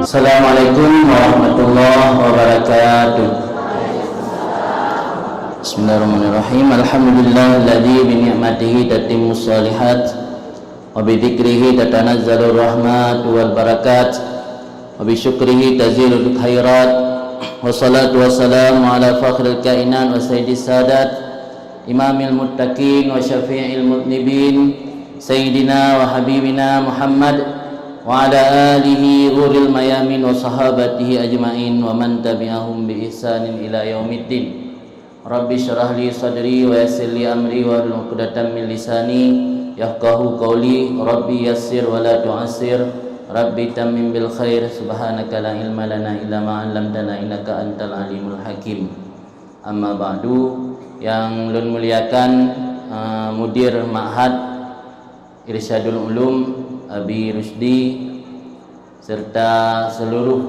Assalamualaikum warahmatullahi wabarakatuh. Bismillahirrahmanirrahim. Alhamdulillahilladzi bi ni'matihi tatimmus shalihat wa bi dzikrihi tatanazzalur rahmat wal barakat wa bi syukrihi tazilul khairat. Wassalatu wassalamu ala fakhril kainat wa sayyidis sadat imamil muttaqin wa syafi'il mudnibin sayyidina wa habibina Muhammad wa ala alihi ghuril mayamin wa sahabatihi ajma'in wa man tabi'ahum bi ihsanin ila yaumiddin. Rabbi syrah li sadri wa yassir li amri wa hlul 'uqdatam min lisani yafqahu qawli. Rabbi yassir wa la tu'assir, Rabbi tammim bil khair. Subhanaka la ilma lana illa ma 'allamtana innaka antal alimul hakim. Amma ba'du. Yang ulun muliakan mudir Ma'had Irsyadul Ulum Abi Rusdi serta seluruh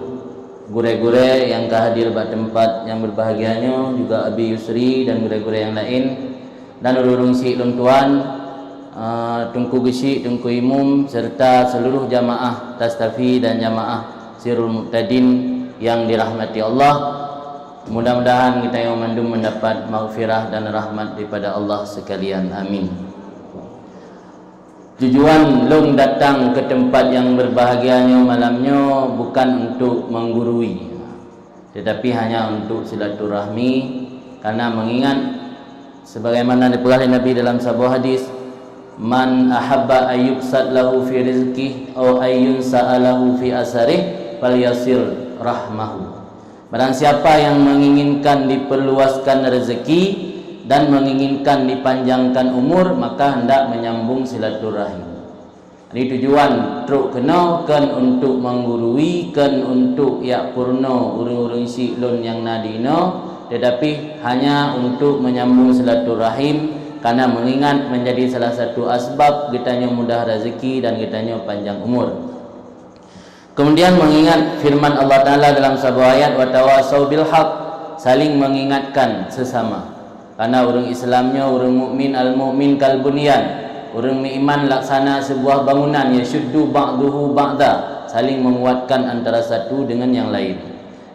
gure-gure yang kehadir pada tempat yang berbahagianya, juga Abi Yusri dan gure-gure yang lain, dan urung si lun tuan, Tungku Gesi, Tungku Imum, serta seluruh jamaah Tastafi dan jamaah Sirul Muqtadin yang dirahmati Allah. Mudah-mudahan kita yang mandum mendapat maghfirah dan rahmat daripada Allah sekalian. Amin. Tujuan long datang ke tempat yang berbahagianya malamnya bukan untuk menggurui, tetapi hanya untuk silaturahmi, karena mengingat sebagaimana diperkataan Nabi dalam sebuah hadis, man ahabba ayyubsad lahu fi rizqih aw ayyun sa'alahu fi asarih falyasir rahmahu. Barang siapa yang menginginkan diperluaskan rezeki dan menginginkan dipanjangkan umur, maka hendak menyambung silaturahim. Ini tujuan truk kena kan untuk menggurui, kan untuk yak purno urung-urung si lun yang nadino, tetapi hanya untuk menyambung silaturahim, karena mengingat menjadi salah satu asbab kitanya mudah rezeki dan kitanya panjang umur. Kemudian mengingat firman Allah Ta'ala dalam sebuah ayat, wa tawasau bil haq, saling mengingatkan sesama. Karena orang Islamnya, orang mukmin, al-mukmin kal bunyan, orang iman laksana sebuah bangunan, yashuddu ba'duhu ba'da, saling menguatkan antara satu dengan yang lain.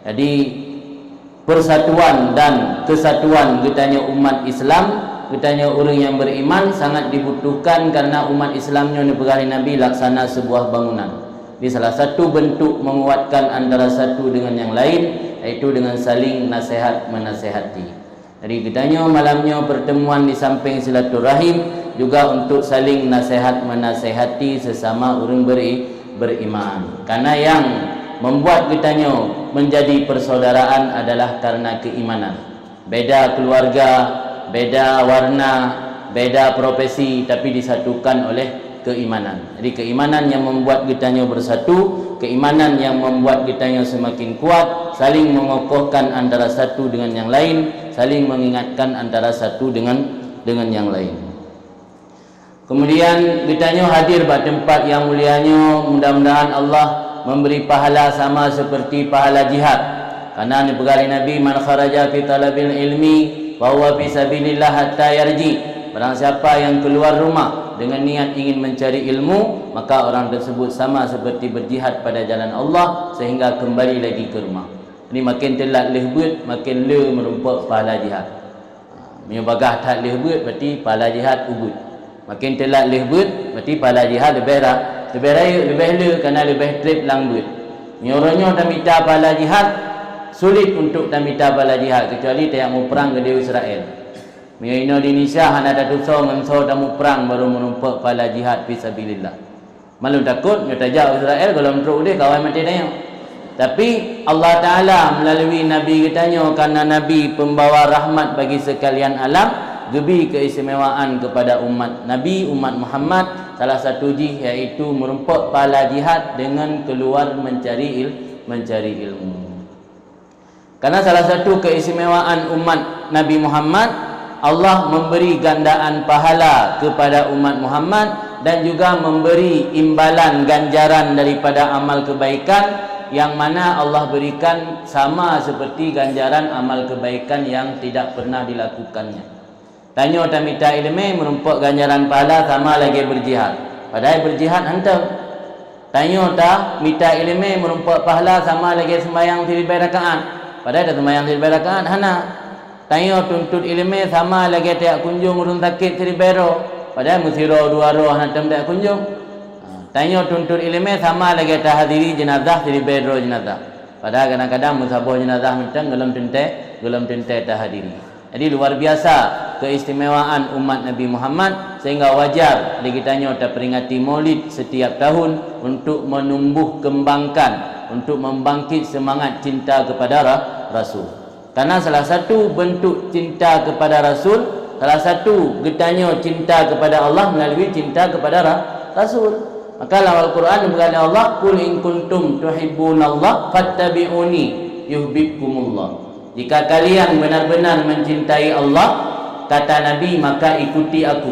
Jadi persatuan dan kesatuan kitanya umat Islam, kitanya orang yang beriman sangat dibutuhkan, karena umat Islamnya negeri Nabi laksana sebuah bangunan. Di salah satu bentuk menguatkan antara satu dengan yang lain, yaitu dengan saling nasihat menasihati. Jadi kitanya malamnya pertemuan di samping silaturahim juga untuk saling nasihat menasihati sesama orang beriman. Karena yang membuat kitanya menjadi persaudaraan adalah karena keimanan. Beda keluarga, beda warna, beda profesi, tapi disatukan oleh keimanan. Jadi keimanan yang membuat kitanya bersatu, keimanan yang membuat kitanya semakin kuat, saling mengokohkan antara satu dengan yang lain, saling mengingatkan antara satu dengan yang lain. Kemudian kitanya hadir pada tempat yang mulianya, mudah-mudahan Allah memberi pahala sama seperti pahala jihad. Karena diberi Nabi, man kharaja fi talabil ilmi wa huwa fi sabilillah hatta yarji. Barang siapa yang keluar rumah dengan niat ingin mencari ilmu, maka orang tersebut sama seperti berjihad pada jalan Allah sehingga kembali lagi ke rumah. Ini makin telat lehbut, makin le merumpak pahala jihad. Menyebagah tak lehbut berarti pahala jihad ubud. Makin telat lehbut berarti pahala jihad lebih raya, lebih le, kerana lebih trip langbut. Nyorongnya tak minta pahala jihad, sulit untuk tak minta pahala jihad, kecuali tak mau perang ke dia Israel. Miyina di Indonesia hana ada dosa nganso damu perang baru menumpak pahala jihad fisabilillah. Malu takut nyotajak Israel kalau menurut dia kawan mati dia. Tapi Allah Ta'ala melalui Nabi kitanya, karena Nabi pembawa rahmat bagi sekalian alam, gebi keistimewaan kepada umat Nabi, umat Muhammad, salah satu iaitu merumpak pahala jihad dengan keluar mencari ilmu. Karena salah satu keistimewaan umat Nabi Muhammad, Allah memberi gandaan pahala kepada umat Muhammad dan juga memberi imbalan ganjaran daripada amal kebaikan, yang mana Allah berikan sama seperti ganjaran amal kebaikan yang tidak pernah dilakukannya. Tanya tamita ilmu merumpak ganjaran pahala sama lagi berjihad. Padahal berjihad hantar. Tanya tak minta ilmu merumpak pahala sama lagi sembahyang 3 rakaat. Padahal dah sembahyang 3 rakaat hana. Tanya tuntut ilmu sama lagi tak kunjung urung sakit 3 padahal musiro 2 roh hantam tak kunjung. Tanya tuntut ilmu sama lagi tak hadiri jenazah 3 jenazah. Padahal kadang-kadang musabah jenazah mentang gelam tente tak hadiri. Jadi luar biasa keistimewaan umat Nabi Muhammad sehingga wajar ditanya tak peringati Maulid setiap tahun untuk menumbuh kembangkan, untuk membangkit semangat cinta kepada Rasul. Karena salah satu bentuk cinta kepada Rasul, salah satu getanya cinta kepada Allah melalui cinta kepada Rasul. Maka dalam Al-Quran berkata Allah, "Qul in kuntum tuhibbunallah fattabi'uni yuhibbukumullah." Jika kalian benar-benar mencintai Allah, kata Nabi, maka ikuti aku.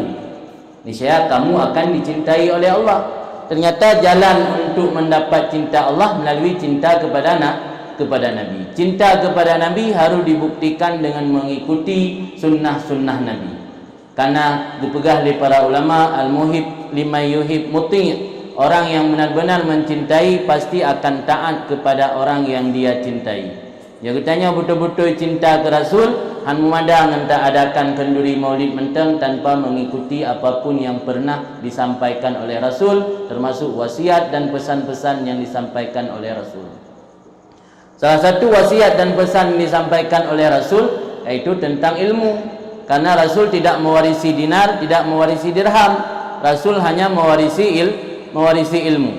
Niscaya kamu akan dicintai oleh Allah. Ternyata jalan untuk mendapat cinta Allah melalui cinta kepada Nabi. Cinta kepada Nabi harus dibuktikan dengan mengikuti sunnah-sunnah Nabi. Karena dipegang oleh para ulama, al-muhib liman yuhib muti'. Orang yang benar-benar mencintai pasti akan taat kepada orang yang dia cintai. Dia katanya betul-betul cinta ke Rasul, han memandang entah adakan kenduri Maulid mentang tanpa mengikuti apapun yang pernah disampaikan oleh Rasul, termasuk wasiat dan pesan-pesan yang disampaikan oleh Rasul. Salah satu wasiat dan pesan yang disampaikan oleh Rasul yaitu tentang ilmu. Karena Rasul tidak mewarisi dinar, tidak mewarisi dirham. Rasul hanya mewarisi ilmu.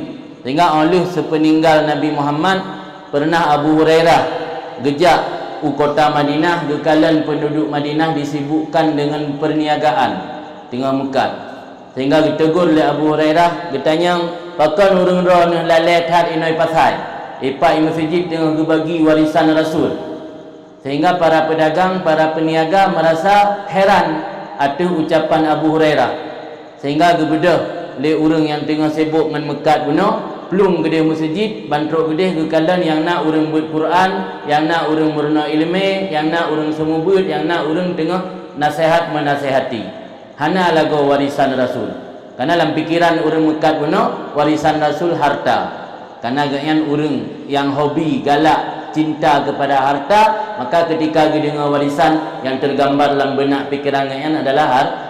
Sehingga oleh sepeninggal Nabi Muhammad, pernah Abu Hurairah gejak kota Madinah, gekalan penduduk Madinah disibukkan dengan perniagaan tinggal Mekah. Sehingga ditegur oleh Abu Hurairah, ditanya, "Pakan urang-urang lalai tat inoi pasai. Ipa masjid dengan berbagi warisan Rasul." Sehingga para pedagang, para peniaga merasa heran atas ucapan Abu Hurairah. Sehingga gebedah le urang yang tengah sibuk dengan Mekah guna pelung gede masjid, bantrok gede kekalan yang nak urang buat Quran, yang nak urang merena ilmu, yang nak urang semubut, yang nak urang tengah nasihat menasihati. Hana lagu warisan Rasul. Karena dalam pikiran urang Mekah guna warisan Rasul harta. Karena ganyan urang yang hobi galak cinta kepada harta, maka ketika dia dengar warisan yang tergambar dalam benak pikiran ganyan adalah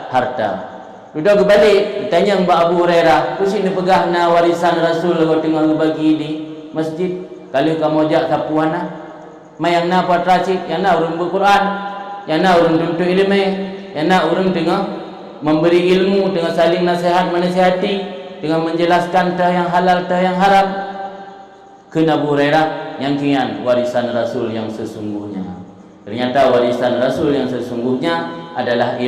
harta. Sudah kebalik, ditanya Mbak Abu Hurairah, "Kusi ni pegah na warisan Rasul kau tengah bagi di masjid. Kalau kamu ajak sapuana, mayang na patracik, yang na urang berquran, yang na urang tuntut ilmu, yang na urang tengah memberi ilmu, tengah saling nasihat menasihati, tengah menjelaskan tah yang halal tah yang haram." Kena Abu Hurairah yang kian warisan Rasul yang sesungguhnya. Ternyata warisan Rasul yang sesungguhnya adalah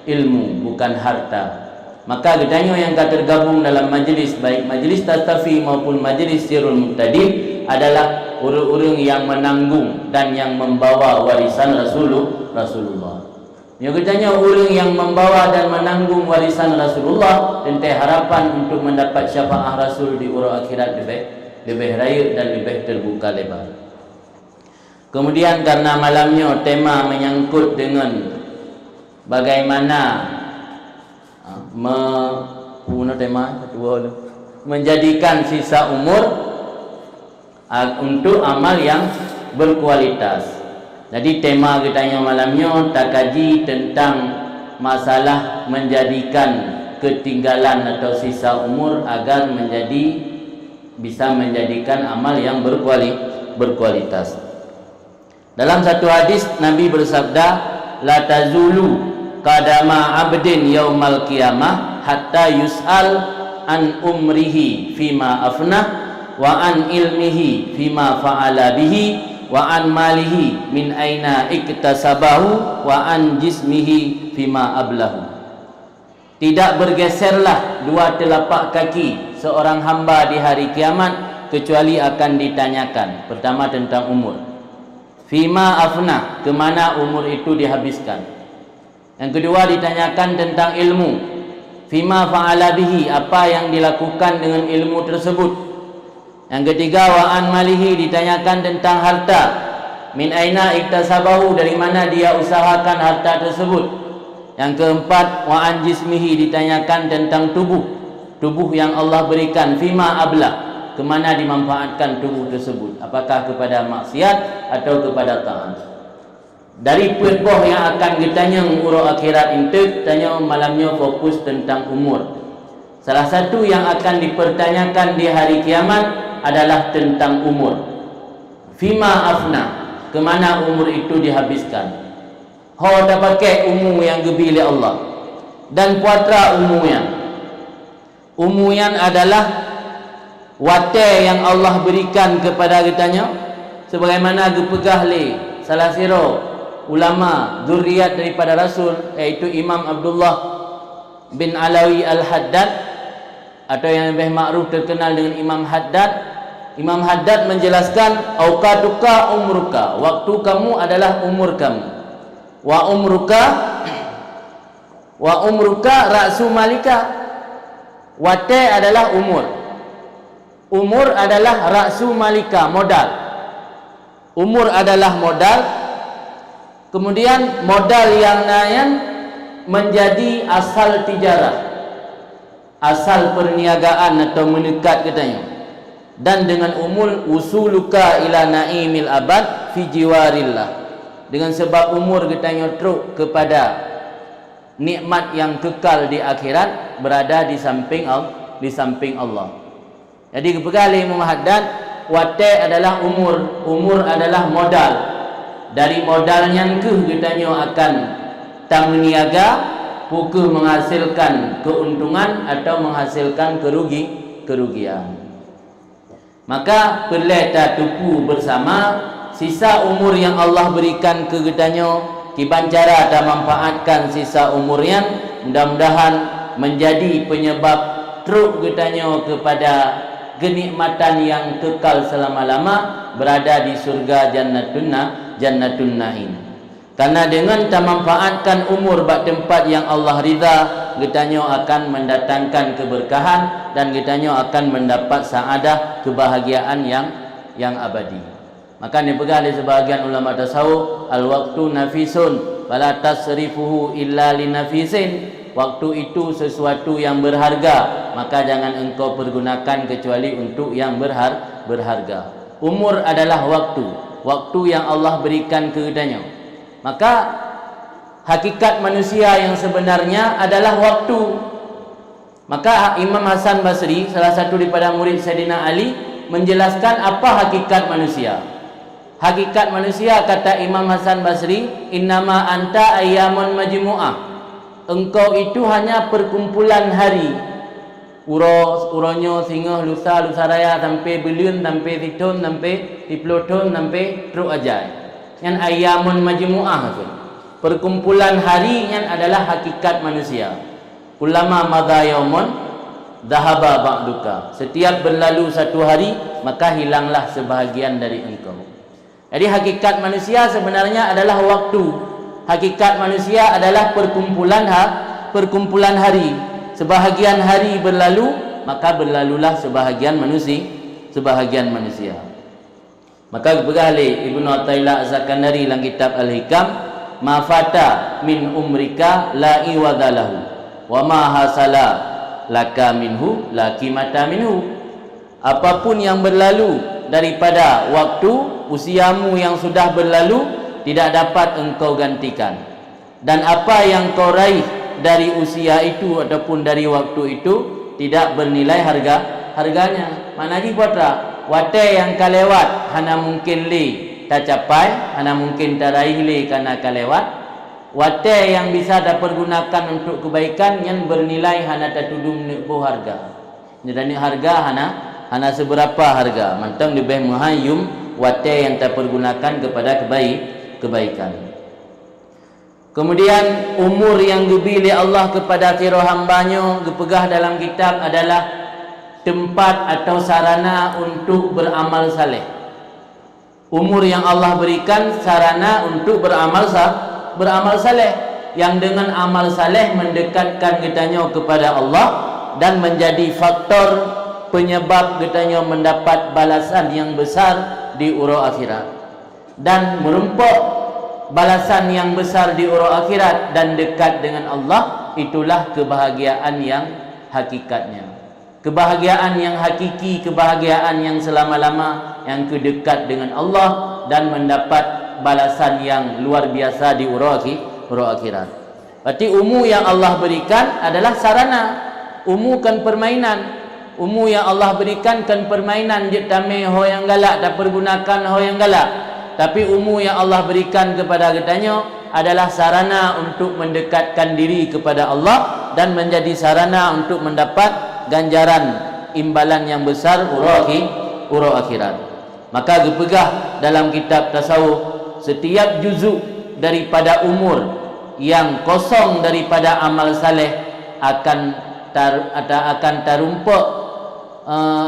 ilmu, bukan harta. Maka getanya yang tergabung dalam majlis, baik majlis tastafi maupun majlis sirul muqtadib, adalah orang-orang yang menanggung dan yang membawa warisan Rasulullah. Yang getanya orang yang membawa dan menanggung warisan Rasulullah, tentu harapan untuk mendapat syafaat Rasul di urang akhirat lebih raya dan lebih terbuka lebar. Kemudian karena malamnya tema menyangkut dengan bagaimana menjadikan sisa umur untuk amal yang berkualitas. Jadi tema kita malamnya tak kaji tentang masalah menjadikan ketinggalan atau sisa umur agar bisa menjadikan amal yang berkualitas. Dalam satu hadis Nabi bersabda, "La tazulu qadama 'abdin yaumal qiyamah hatta yus'al an umrihi fima afnah wa an ilmihi fima fa'ala bihi wa an malihi min aina iktasabahu wa an jismihi fima ablahu." Tidak bergeserlah dua telapak kaki seorang hamba di hari kiamat kecuali akan ditanyakan pertama tentang umur. Fima afna, ke mana umur itu dihabiskan. Yang kedua ditanyakan tentang ilmu. Fima fa'ala bihi, apa yang dilakukan dengan ilmu tersebut. Yang ketiga wa an malihi, ditanyakan tentang harta. Min aina iktasabahu, dari mana dia usahakan harta tersebut. Yang keempat wa an jismihi, ditanyakan tentang tubuh yang Allah berikan. Fima abla, kemana dimanfaatkan tubuh tersebut, apakah kepada maksiat atau kepada taat. Dari poin-poin yang akan ditanya urut akhirat itu, tanya malamnya fokus tentang umur. Salah satu yang akan dipertanyakan di hari kiamat adalah tentang umur. Fima afna, kemana umur itu dihabiskan. Hau dah pakai umur yang gebi oleh Allah. Dan puatra umuyan adalah watai yang Allah berikan kepada kitanya, sebagaimana gepegah le salah siro ulama zuriat daripada Rasul, iaitu Imam Abdullah bin Alawi Al-Haddad, atau yang lebih makruf terkenal dengan Imam Haddad. Imam Haddad menjelaskan, auqatuka umruka, waktu kamu adalah umur kamu, wa umruka ra'su malika, watai adalah umur adalah ra'su malika, modal. Umur adalah modal. Kemudian modal yang lain menjadi asal tijarah, asal perniagaan atau menekat katanya. Dan dengan umur usuluka ila naimil abad fi jiwarillah, dengan sebab umur katanya teruk kepada nikmat yang kekal di akhirat, berada di samping Allah. Jadi kepada Imam Haddad, watai adalah umur adalah modal. Dari modalnya ke kitanya akan tamniaga, bukan menghasilkan keuntungan atau menghasilkan kerugian. Maka perlu tak tupu bersama sisa umur yang Allah berikan ke kitanya, kiban cara tak manfaatkan sisa umur yang mudah-mudahan menjadi penyebab teruk kitanya kepada kenikmatan yang kekal selama-lama, berada di surga Jannatun Naim. Karena dengan tak manfaatkan umur bak tempat yang Allah ridha, kitanya akan mendatangkan keberkahan dan kitanya akan mendapat saadah, kebahagiaan yang abadi. Maka dipegang oleh sebahagian ulama tasawuf, al-waqtu nafisun fala tasrifuhu illa linafisin. Waktu itu sesuatu yang berharga, maka jangan engkau pergunakan kecuali untuk yang berharga. Umur adalah waktu yang Allah berikan kepadanya. Maka hakikat manusia yang sebenarnya adalah waktu. Maka Imam Hasan Basri, salah satu daripada murid Sayyidina Ali, menjelaskan apa hakikat manusia. Hakikat manusia, kata Imam Hasan Basri, innama anta ayyamun majmu'ah. Engkau itu hanya perkumpulan hari. Uronyo, singoh, lusa raya, sampai bilion, sampai titun, sampai diplotun, sampai teruk ajai. Yang ayyamun majmu'ah itu, perkumpulan hari yang adalah hakikat manusia. Ulama madha yaumun dhahaba ba'duka. Setiap berlalu satu hari, maka hilanglah sebahagian dari engkau. Jadi hakikat manusia sebenarnya adalah waktu. Hakikat manusia adalah perkumpulan hari. Sebahagian hari berlalu, maka berlalulah sebahagian manusia. Maka berkali Ibnu Athaillah Az-Zakandari dalam kitab Al-Hikam, ma fata min umrika la iwadalahu wa ma hasala laka minhu la qimata minhu. Apapun yang berlalu daripada waktu usiamu yang sudah berlalu, tidak dapat engkau gantikan. Dan apa yang kau raih dari usia itu ataupun dari waktu itu, tidak bernilai harganya. Mana lagi putra? Watai yang kalewat hana mungkin li tak capai, hana mungkin tak raih li karena kalewat. Watai yang bisa dapat gunakan untuk kebaikan yang bernilai hana tak tudung nebu harga. Jadi harga hana seberapa harga. Mantang lebih menghayum watai yang tak pergunakan kepada kebaikan. Kemudian umur yang diberi Allah kepada kira hambanya, dipegah dalam kitab adalah tempat atau sarana untuk beramal saleh. Umur yang Allah berikan sarana untuk beramal saleh, yang dengan amal saleh mendekatkan kitanya kepada Allah dan menjadi faktor penyebab kitanya mendapat balasan yang besar di urut akhirat. Dan merumpuk balasan yang besar di urut akhirat dan dekat dengan Allah, itulah kebahagiaan yang hakikatnya. kebahagiaan yang hakiki, kebahagiaan yang selama-lama, yang kedekat dengan Allah dan mendapat balasan yang luar biasa di urau akhirat. Berarti umur yang Allah berikan adalah sarana. Umur kan permainan. Umur yang Allah berikan kan permainan. Je tamai ho yang galak, tak pergunakan ho yang galak. Tapi umur yang Allah berikan kepada kitanya adalah sarana untuk mendekatkan diri kepada Allah dan menjadi sarana untuk mendapat ganjaran imbalan yang besar urau akhirat. Maka gepegah dalam kitab tasawuf, setiap juzuk daripada umur yang kosong daripada amal saleh akan terumpak,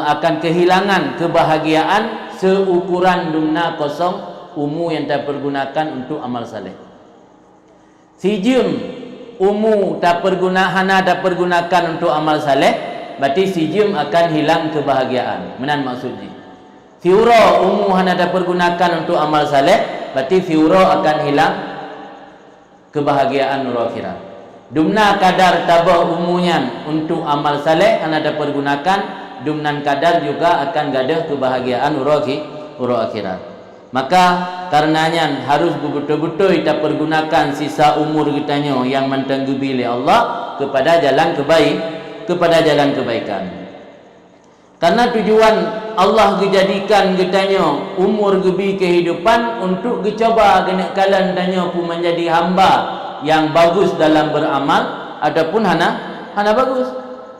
akan kehilangan kebahagiaan seukuran dumna kosong umur yang tak pergunakan untuk amal saleh. Sijum umur tak pergunakan untuk amal saleh, berarti sijum akan hilang kebahagiaan. Menan maksudnya. Fiura umur hana tak pergunakan untuk amal saleh, berarti fiura akan hilang kebahagiaan nur akhirat. Dumna kadar tabah umurnya untuk amal saleh hana tak pergunakan, dumnan kadar juga akan gadah kebahagiaan nur akhirat. Maka karenanya harus betul-betul kita pergunakan sisa umur kitanya yang mentenggebi oleh Allah kepada jalan kebaikan. Karena tujuan Allah dijadikan kitanya umur gebi kehidupan untuk dicoba kena kalan tanya pun menjadi hamba yang bagus dalam beramal ataupun hana bagus.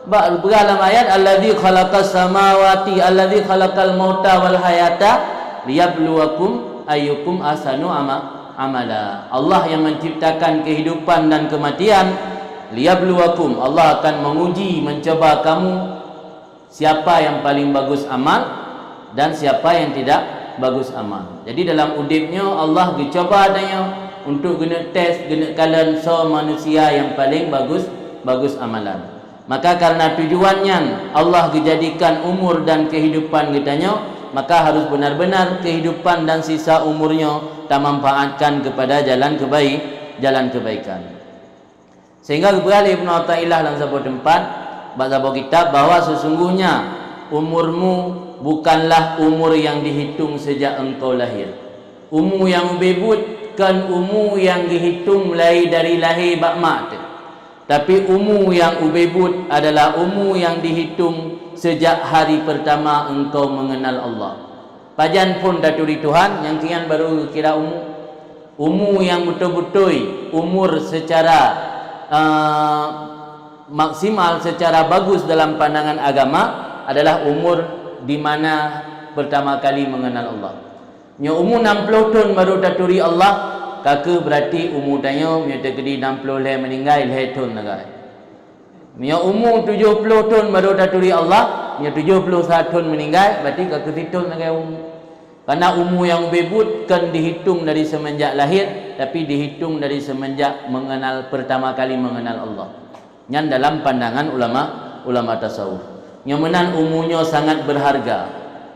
Dalam ayat allazi khalaqas samawati allazi khalaqal mauta wal hayata liyabluwakum ayyukum ahsanu amala. Allah yang menciptakan kehidupan dan kematian. Liyabluwakum, Allah akan menguji, mencoba kamu siapa yang paling bagus amal dan siapa yang tidak bagus amal. Jadi dalam udipnya Allah dicoba adanya untuk guna test, guna kalan so manusia yang paling bagus amalan. Maka karena tujuannya Allah dijadikan umur dan kehidupan kitanya, maka harus benar-benar kehidupan dan sisa umurnya tak manfaatkan kepada jalan kebaikan. Sehingga berkali Ibnu Athaillah dalam sebuah tempat sebuah kitab bahawa sesungguhnya umurmu bukanlah umur yang dihitung sejak engkau lahir. Umur yang bebut kan umur yang dihitung mulai dari lahir bak mak. Tapi umur yang ubebut adalah umur yang dihitung sejak hari pertama engkau mengenal Allah. Pajan pun daturi Tuhan yang kian baru kira umur yang betul-betul umur secara maksimal, secara bagus dalam pandangan agama adalah umur di mana pertama kali mengenal Allah. Nya umur 60 tahun baru daturi Allah, kaka berarti umur tanya nya terkedi 60 le meninggal le tahun nagai. Nya umur 70 tahun baru daturi Allah, nya 71 tahun meninggal, berarti kaka tahun nagai umur. Karena umur yang bebut kan dihitung dari semenjak lahir, tapi dihitung dari semenjak pertama kali mengenal Allah. Yang dalam pandangan ulama tasawuf. Yang menan umurnya sangat berharga.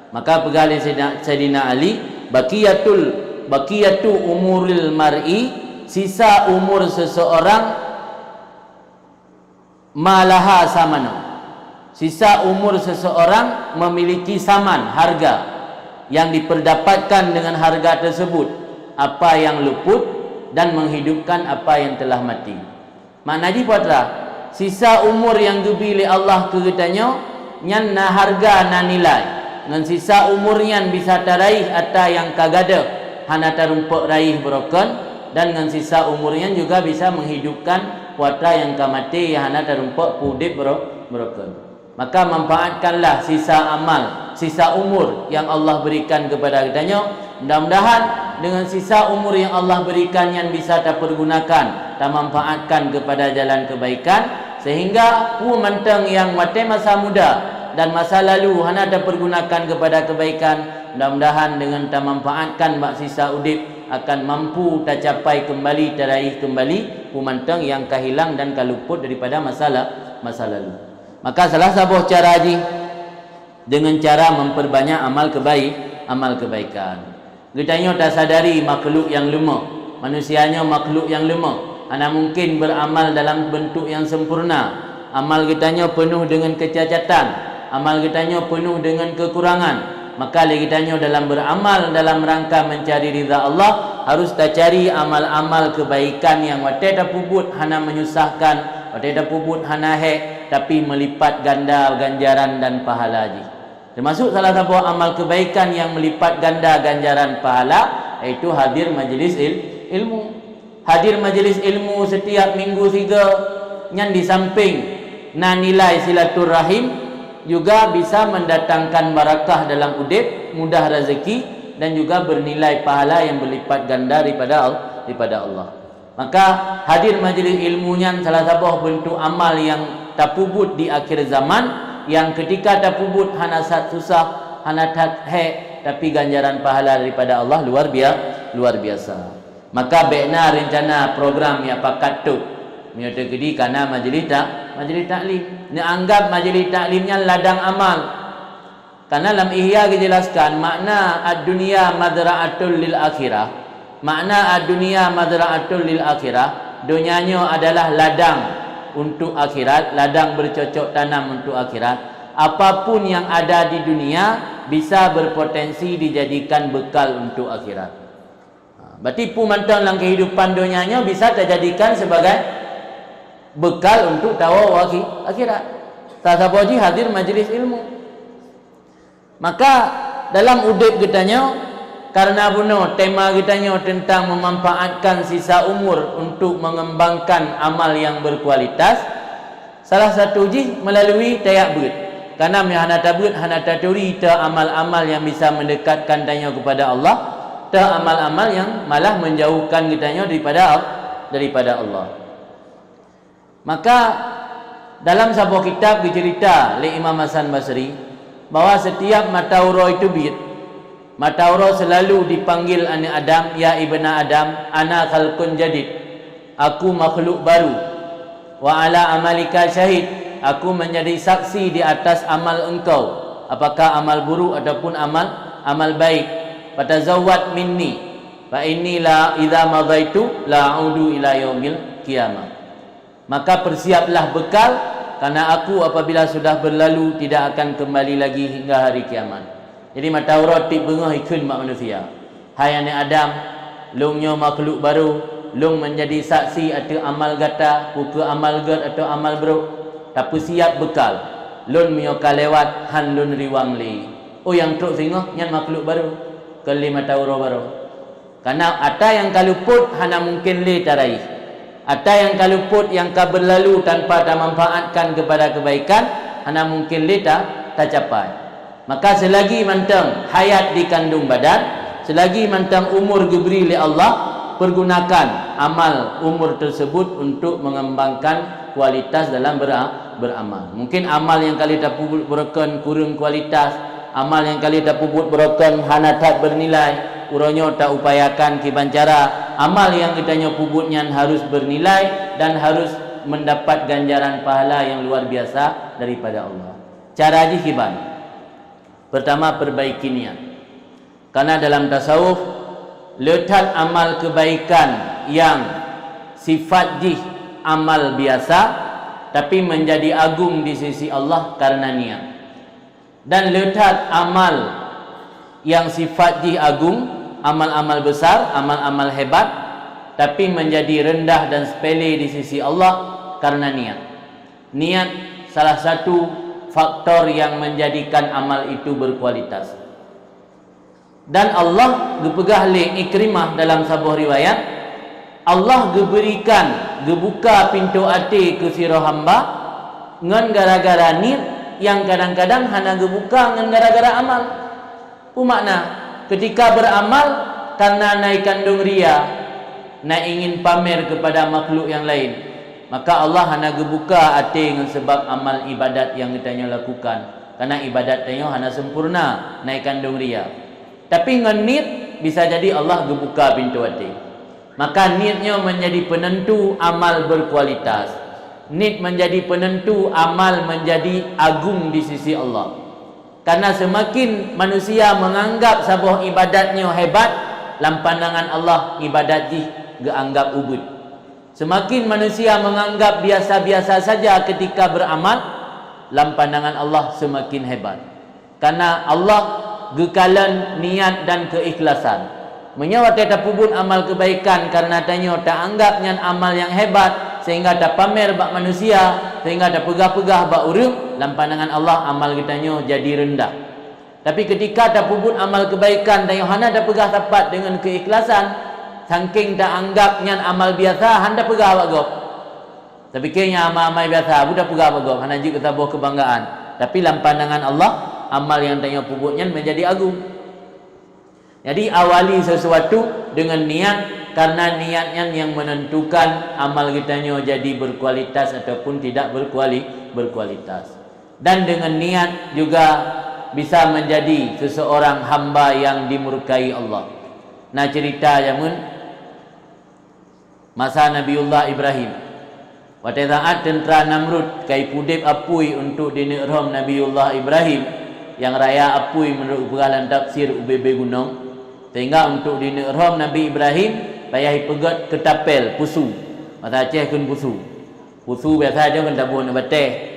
Maka pegali Sayyidina Ali, baqiyatu umuril mar'i, sisa umur seseorang malaha samana. Sisa umur seseorang memiliki saman, harga yang diperdapatkan dengan harga tersebut, apa yang luput dan menghidupkan apa yang telah mati. Maknanya putra, sisa umur yang diberi Allah ke kitanya nyan na harga na nilai, dengan sisa umur yang bisa taraih atau yang kagada hana tarumpuk raih broken, dan dengan sisa umurnya juga bisa menghidupkan putra yang kamati yang hana tarumpuk pudip broken. Maka manfaatkanlah sisa amal, sisa umur yang Allah berikan kepada kitanya. Mudah-mudahan dengan sisa umur yang Allah berikan yang bisa tak pergunakan, tak manfaatkan kepada jalan kebaikan, sehingga manteng yang mati masa muda dan masa lalu hana tak pergunakan kepada kebaikan, mudah-mudahan dengan tak manfaatkan bak sisa udip akan mampu tak capai kembali, teraih kembali manteng yang kehilang dan kaluput daripada masa lalu. Maka salah satu cara haji dengan cara memperbanyak amal kebaikan. Kitanya tak sadari makhluk yang lemah, manusianya makhluk yang lemah. Ana mungkin beramal dalam bentuk yang sempurna. Amal kitanya penuh dengan kecacatan. amal kitanyo penuh dengan kekurangan, maka lagi kitanyo dalam beramal dalam rangka mencari ridha Allah, harus kita cari amal-amal kebaikan yang wate dah pubut hana menyusahkan, wate dah pubut hana hek, tapi melipat ganda ganjaran dan pahala ji. Termasuk salah satu amal kebaikan yang melipat ganda ganjaran pahala, iaitu hadir majlis ilmu. Hadir majlis ilmu setiap minggu 3, yang di samping na nilai silaturahim, juga bisa mendatangkan barakah dalam udip, mudah rezeki, dan juga bernilai pahala yang berlipat ganda daripada Allah. Maka hadir majlis ilmunya salah satu bentuk amal yang tapubut di akhir zaman, yang ketika tapubut hana sat susah, hana tak he, tapi ganjaran pahala daripada Allah luar biasa. Maka bekna rencana program yang pakat tu menyata kedi karena majlis taklim. Ni anggap majlis taklimnya ladang amal. Karena dalam Ihya dijelaskan makna ad-dunya madra'atul lil akhirah. Makna ad-dunya madra'atul lil akhirah, dunianya adalah ladang untuk akhirat, ladang bercocok tanam untuk akhirat. Apapun yang ada di dunia bisa berpotensi dijadikan bekal untuk akhirat. Berarti pumantang dalam kehidupan dunianya bisa terjadikan sebagai bekal untuk tawa akhirat. Tasaboji hadir majlis ilmu. Maka dalam udip kitanya, karena buno tema kitanya tentang memanfaatkan sisa umur untuk mengembangkan amal yang berkualitas, salah satu ji melalui tayak beut. Karena hana tabut, hana taturi ta amal-amal yang bisa mendekatkan tanya kepada Allah, ta amal-amal yang malah menjauhkan kitanya daripada Allah. Maka dalam sebuah kitab dicerita oleh Imam Hasan Basri bahawa setiap matauro itu bid, matauro selalu dipanggil anak Adam, ya ibna Adam, ana khalqun jadid, aku makhluk baru, wa ala amalika syahid, aku menjadi saksi di atas amal engkau, apakah amal buruk ataupun amal baik. Fatazawwad minni fa inni la idza madaitu la a'udu ila yaumil qiyamah. Maka persiaplah bekal, karena aku apabila sudah berlalu tidak akan kembali lagi hingga hari kiamat. Jadi mata aurat ti bengah ikun mak manusia. Hai anak Adam, lungnya makhluk baru, lung menjadi saksi atau amal gata, buka amal gat atau amal buruk. Tapi siap bekal. Lun mioka lewat han lun riwang li. Oh yang truk singoh nyan makhluk baru. Kelima tauro baru. Karena ada yang kaluput hana mungkin li tarai. Ada yang kaluput yang ka berlalu tanpa tak manfaatkan kepada kebaikan, hana mungkin li tak capai. Maka selagi mantang hayat di kandung badan, selagi mantang umur diberi oleh Allah, pergunakan amal umur tersebut untuk mengembangkan kualitas dalam beramal. Mungkin amal yang kali tak puput berken kurang kualitas, amal yang kali tak puput berken hana tak bernilai, uronyo tak upayakan kibancara. Amal yang kitanya puputnya harus bernilai dan harus mendapat ganjaran pahala yang luar biasa daripada Allah. Cara aja kiban. Pertama, perbaiki niat. Karena dalam tasawuf, letak amal kebaikan yang sifat jih amal biasa tapi menjadi agung di sisi Allah karena niat. Dan letak amal yang sifat jih agung, amal-amal besar, amal-amal hebat, tapi menjadi rendah dan sepele di sisi Allah karena niat. Niat salah satu faktor yang menjadikan amal itu berkualitas. Dan Allah gepegah le Ikrimah dalam sebuah riwayat, Allah geberikan, gebuka pintu hati ke sira hamba ngan gara-gara niat yang kadang-kadang hana gebuka ngan gara-gara amal. Makna ketika beramal karena naik kandung ria, nak ingin pamer kepada makhluk yang lain, maka Allah hana gebuka hati dengan sebab amal ibadat yang kita lakukan. Karena ibadat kita hana sempurna, naik kandung ria. Tapi dengan niat bisa jadi Allah gebuka pintu hati. Maka niatnya menjadi penentu amal berkualitas. Niat menjadi penentu amal menjadi agung di sisi Allah. Karena semakin manusia menganggap sebuah ibadatnya hebat, dalam pandangan Allah ibadat ji geanggap ubud. Semakin manusia menganggap biasa-biasa saja ketika beramal, dalam pandangan Allah semakin hebat. Karena Allah gekalan niat dan keikhlasan. Menyawa tak pubun amal kebaikan karena tanya tak anggap nyan amal yang hebat sehingga tak pamer bak manusia, sehingga tak pegah-pegah bak urang, dalam pandangan Allah amal kita nyo jadi rendah. Tapi ketika tak pubun amal kebaikan dan hana tak pegah tepat dengan keikhlasan, saking tak anggap nyan amal biasa, handa pegah bak gop. Tapi kayaknya amal-amal biasa budak pegah bak gop, hana ji ketabah kebanggaan. Tapi dalam pandangan Allah amal yang tanya pubun nyan menjadi agung. Jadi awali sesuatu dengan niat, karena niatnya yang menentukan amal kita jadi berkualitas ataupun tidak berkualitas. Dan dengan niat juga bisa menjadi seseorang hamba yang dimurkai Allah. Nah cerita zaman masa Nabiullah Ibrahim. Pada saat tentera Namrud kai pudip apui untuk dinerom Nabiullah Ibrahim, yang raya apui menurut peralan tafsir UBB Gunung. Sehingga untuk dinerom Nabi Ibrahim payah pegat ke tapel pusu. Masa Aceh kun pusu. Pusu biasa dia kan tabuh nak bateh.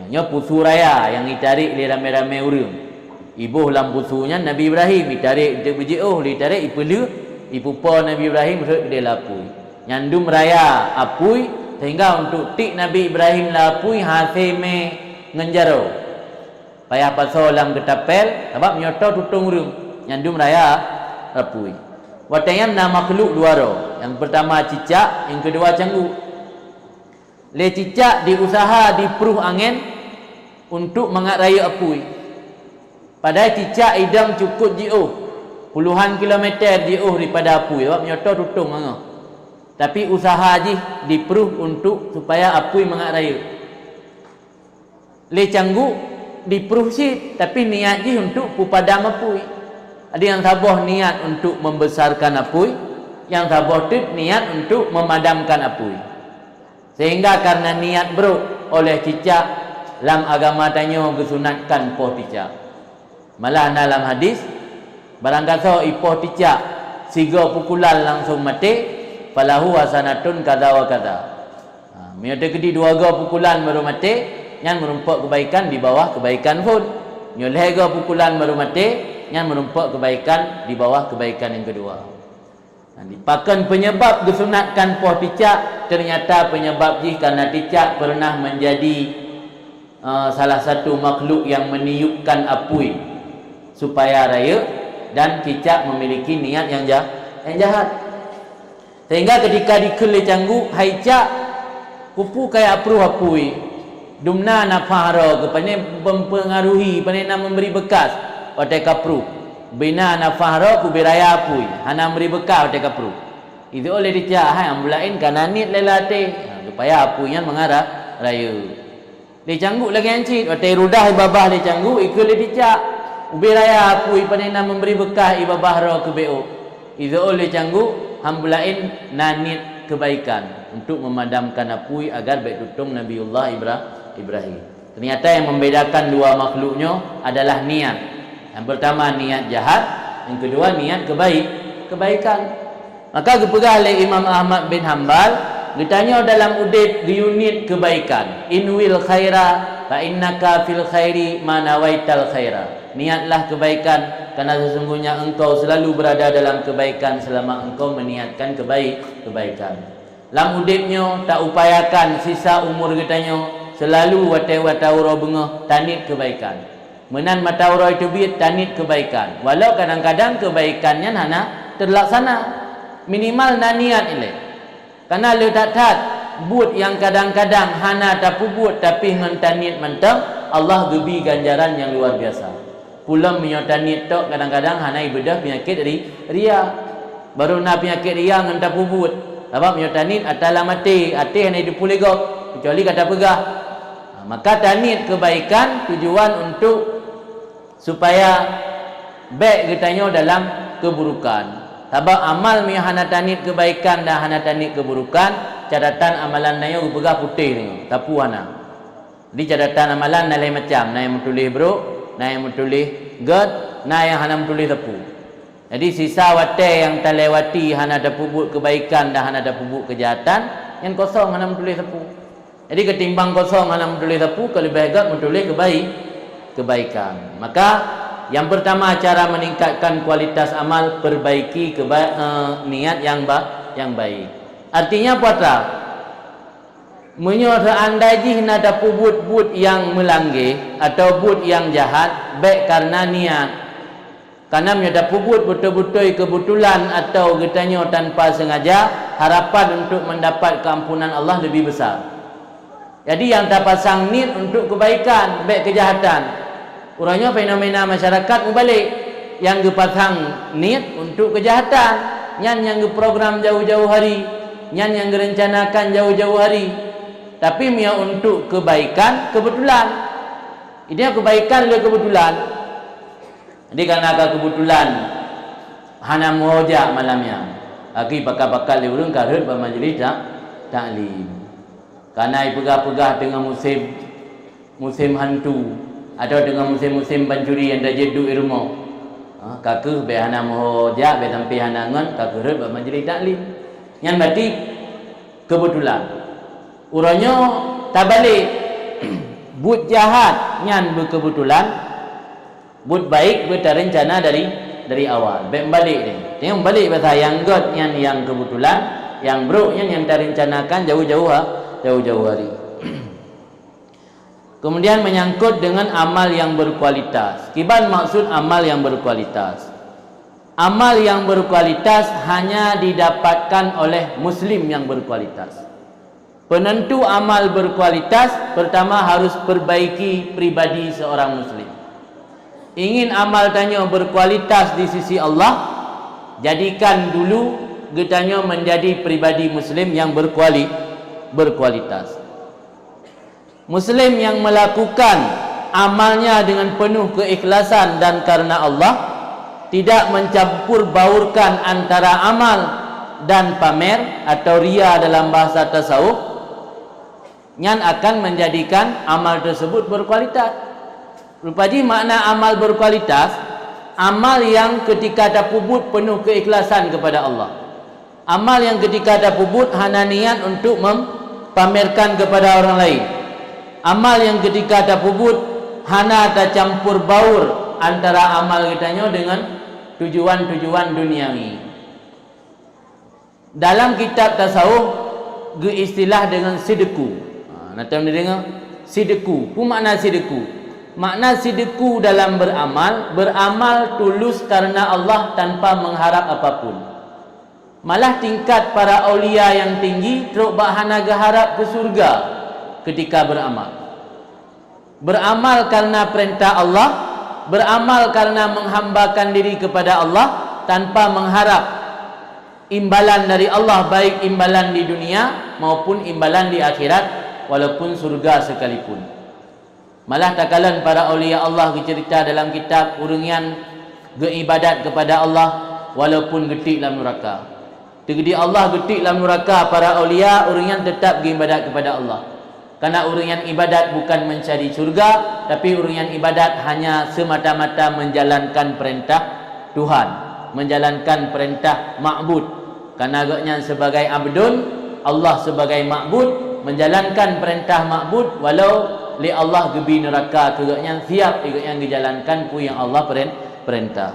Nya pusu raya yang ditarik li ramai-ramai urang. Ibuh lam pusunya Nabi Ibrahim ditarik untuk berjeuh, ditarik ipelu, ipupa Nabi Ibrahim rek dia lapui. Nyandum raya apui sehingga untuk tik Nabi Ibrahim lapui haseme ngenjaro. Payah pasal lam ke tapel sebab nyoto tutung urang. Nyandum raya rapui. Watayam nama makhluk dua roh. Yang pertama cicak, yang kedua canggu. Le cicak diusaha diperuh angin untuk mengat raya apui. Padahal cicak idang cukup jauh, puluhan kilometer jauh daripada apui. Sebab nyoto tutung angah. Tapi usaha je diperuh untuk supaya apui mengat raya. Le canggu diperuh sih, tapi niat je untuk pupadam apui. Ada yang tabah niat untuk membesarkan apui, yang tabah tu niat untuk memadamkan apui. Sehingga karena niat buruk oleh cicak, dalam agama tanya kesunatkan poh cicak. Malah dalam hadis, barang kata ipoh cicak siga pukulan langsung mati, falahu hasanatun kada wa kada. Miata kedi dua ga pukulan baru mati, yang merumpak kebaikan di bawah kebaikan pun. Nyoleh ga pukulan baru mati, yang menumpak kebaikan di bawah kebaikan yang kedua. Dipakan penyebab kesunatkan poh ticak, ternyata penyebab ji karena ticak pernah menjadi salah satu makhluk yang meniupkan apui supaya raya, dan cicak memiliki niat yang jahat. Sehingga ketika dikele canggu, hai cak pupu kayak apruh apui. Dumna na fahara kepada mempengaruhi, pada memberi bekas. Otak kapru bina nafahra ku biraya apui hana memberi bekal otak kapru itu oleh dicak hai ambulain kananit lelate supaya apuinya mengarah raya dicanggu lagi ancit otak rudah ibabah dicanggu ikut dicak ubiraya apui panena memberi bekal ibabah ro ke bo itu oleh canggu ambulain nanit kebaikan untuk memadamkan apui agar baik tutung Nabiullah Ibrahim. Ternyata yang membedakan dua makhluknya adalah niat. Yang pertama niat jahat, yang kedua niat kebaikan. Maka dipegah oleh Imam Ahmad bin Hanbal, ditanya dalam udip unit kebaikan. Inwil khaira fa innaka fil khairi ma nawaital khaira. Niatlah kebaikan karena sesungguhnya engkau selalu berada dalam kebaikan selama engkau meniatkan kebaikan. Dalam udipnya tak upayakan sisa umur kitanya selalu watau-watau bengah tanit kebaikan. Menan mataura itu biat tanit kebaikan. Walau kadang-kadang kebaikannya hana terlaksana. Minimal na niat ini. Karena le tak buat yang kadang-kadang hana tapu buat tapi ngan tanit mentang, Allah gebi ganjaran yang luar biasa. Pulang punya tanit tok kadang-kadang hana ibadah penyakit ria. Baru na penyakit ria ngan tapu buat. Sebab punya tanit atala mati, hati hana dipulegok kecuali kata pegah. Maka tanit kebaikan tujuan untuk supaya baik kitanya dalam keburukan. Sebab amal mi hana tanit kebaikan dan hana tanit keburukan, catatan amalan nayo pegah putih ni, tapu hana. Di catatan amalan nalai macam, na yang menulis buruk, na yang menulis good, na yang hana menulis tapu. Jadi sisa wate yang terlewati hana tapu buat kebaikan dan hana tapu buat kejahatan, yang kosong hana menulis tapu. Jadi ketimbang kosong anak menulis sapu, kalau lebih agak menulis kebaikan. Maka yang pertama cara meningkatkan kualitas amal, perbaiki niat yang baik. Artinya apa tak? Menyoh seandainya nada but yang melanggar atau but yang jahat, baik karena niat. Karena menyada pubut betul-betul kebetulan atau getanya tanpa sengaja, harapan untuk mendapat keampunan Allah lebih besar. Jadi yang tak pasang niat untuk kebaikan, baik kejahatan. Urangnya fenomena masyarakat mubalik. Yang pasang niat untuk kejahatan, yang program jauh-jauh hari, yang direncanakan jauh-jauh hari. Tapi mia untuk kebaikan kebetulan. Ini kebaikan le kebetulan. Jadi karena kebetulan hana mohojak malamnya. Aki pakal-pakal le urang karut ba majlis taklim. Karena pegah-pegah dengan musim hantu atau dengan musim-musim pancuri yang dah jeduk rumah. Kakak be hana mohojak be sampai hana ngan kakak ba majlis taklim. Yang berarti kebetulan. Urangnya tak balik but jahat nyan berkebetulan, but baik berterencana dari awal. Baik balik ni. Tengok balik pasal yang god yang kebetulan, yang buruk yang terencanakan jauh-jauh hari. Kemudian menyangkut dengan amal yang berkualitas. Kiban maksud amal yang berkualitas. Amal yang berkualitas hanya didapatkan oleh muslim yang berkualitas. Penentu amal berkualitas pertama harus perbaiki pribadi seorang muslim. Ingin amal tanya berkualitas di sisi Allah, jadikan dulu getanya menjadi pribadi muslim yang berkualitas. Muslim yang melakukan amalnya dengan penuh keikhlasan dan karena Allah, tidak mencampur baurkan antara amal dan pamer atau ria dalam bahasa tasawuf, yang akan menjadikan amal tersebut berkualitas. Rupanya makna amal berkualitas, amal yang ketika terpubut penuh keikhlasan kepada Allah. Amal yang ketika terpubut hanya niat untuk pamerkan kepada orang lain. Amal yang ketika terpubut hanya tercampur baur antara amal kitanya dengan tujuan-tujuan duniawi. Dalam kitab tasawuf istilah dengan sidku. Nanti anda dengar sidku. Apa makna sidku? Makna sidku dalam beramal tulus karena Allah tanpa mengharap apapun. Malah tingkat para aulia yang tinggi teruk bahana harap ke surga ketika beramal. Beramal karena perintah Allah, beramal karena menghambakan diri kepada Allah tanpa mengharap imbalan dari Allah, baik imbalan di dunia maupun imbalan di akhirat, walaupun surga sekalipun. Malah takalan para aulia Allah cerita dalam kitab urungian geibadat kepada Allah walaupun getik dalam neraka. Tegedi Allah getik dalam neraka, para aulia urungian tetap geibadat kepada Allah. Karena urungian ibadat bukan mencari surga, tapi urungian ibadat hanya semata-mata menjalankan perintah Tuhan, menjalankan perintah ma'bud. Karena agaknya sebagai abdun, Allah sebagai ma'bud, menjalankan perintah ma'bud walau li Allah gebi neraka kegaknya siap ikut yang dijalankan ku yang Allah perintah.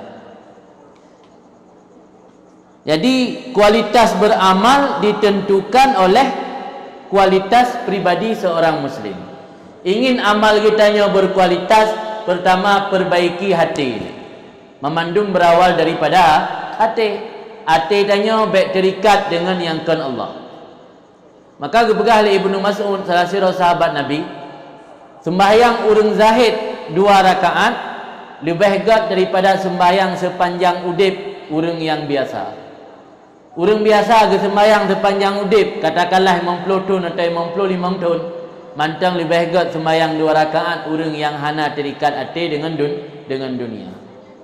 Jadi kualitas beramal ditentukan oleh kualitas pribadi seorang muslim. Ingin amal kitanya berkualitas, pertama perbaiki hati. Memandung berawal daripada hati. Hati tanya baik terikat dengan yang kan Allah. Maka gebegah oleh Ibnu Mas'ud, salah seorang sahabat Nabi, sembahyang urang zahid 2 rakaat lebih hebat daripada sembahyang sepanjang udip urang yang biasa. Urang biasa ke sembahyang sepanjang udip, katakanlah 50 tahun atau 55 tahun, mantang lebih hebat sembahyang 2 rakaat urang yang hana terikat hati dengan dunia.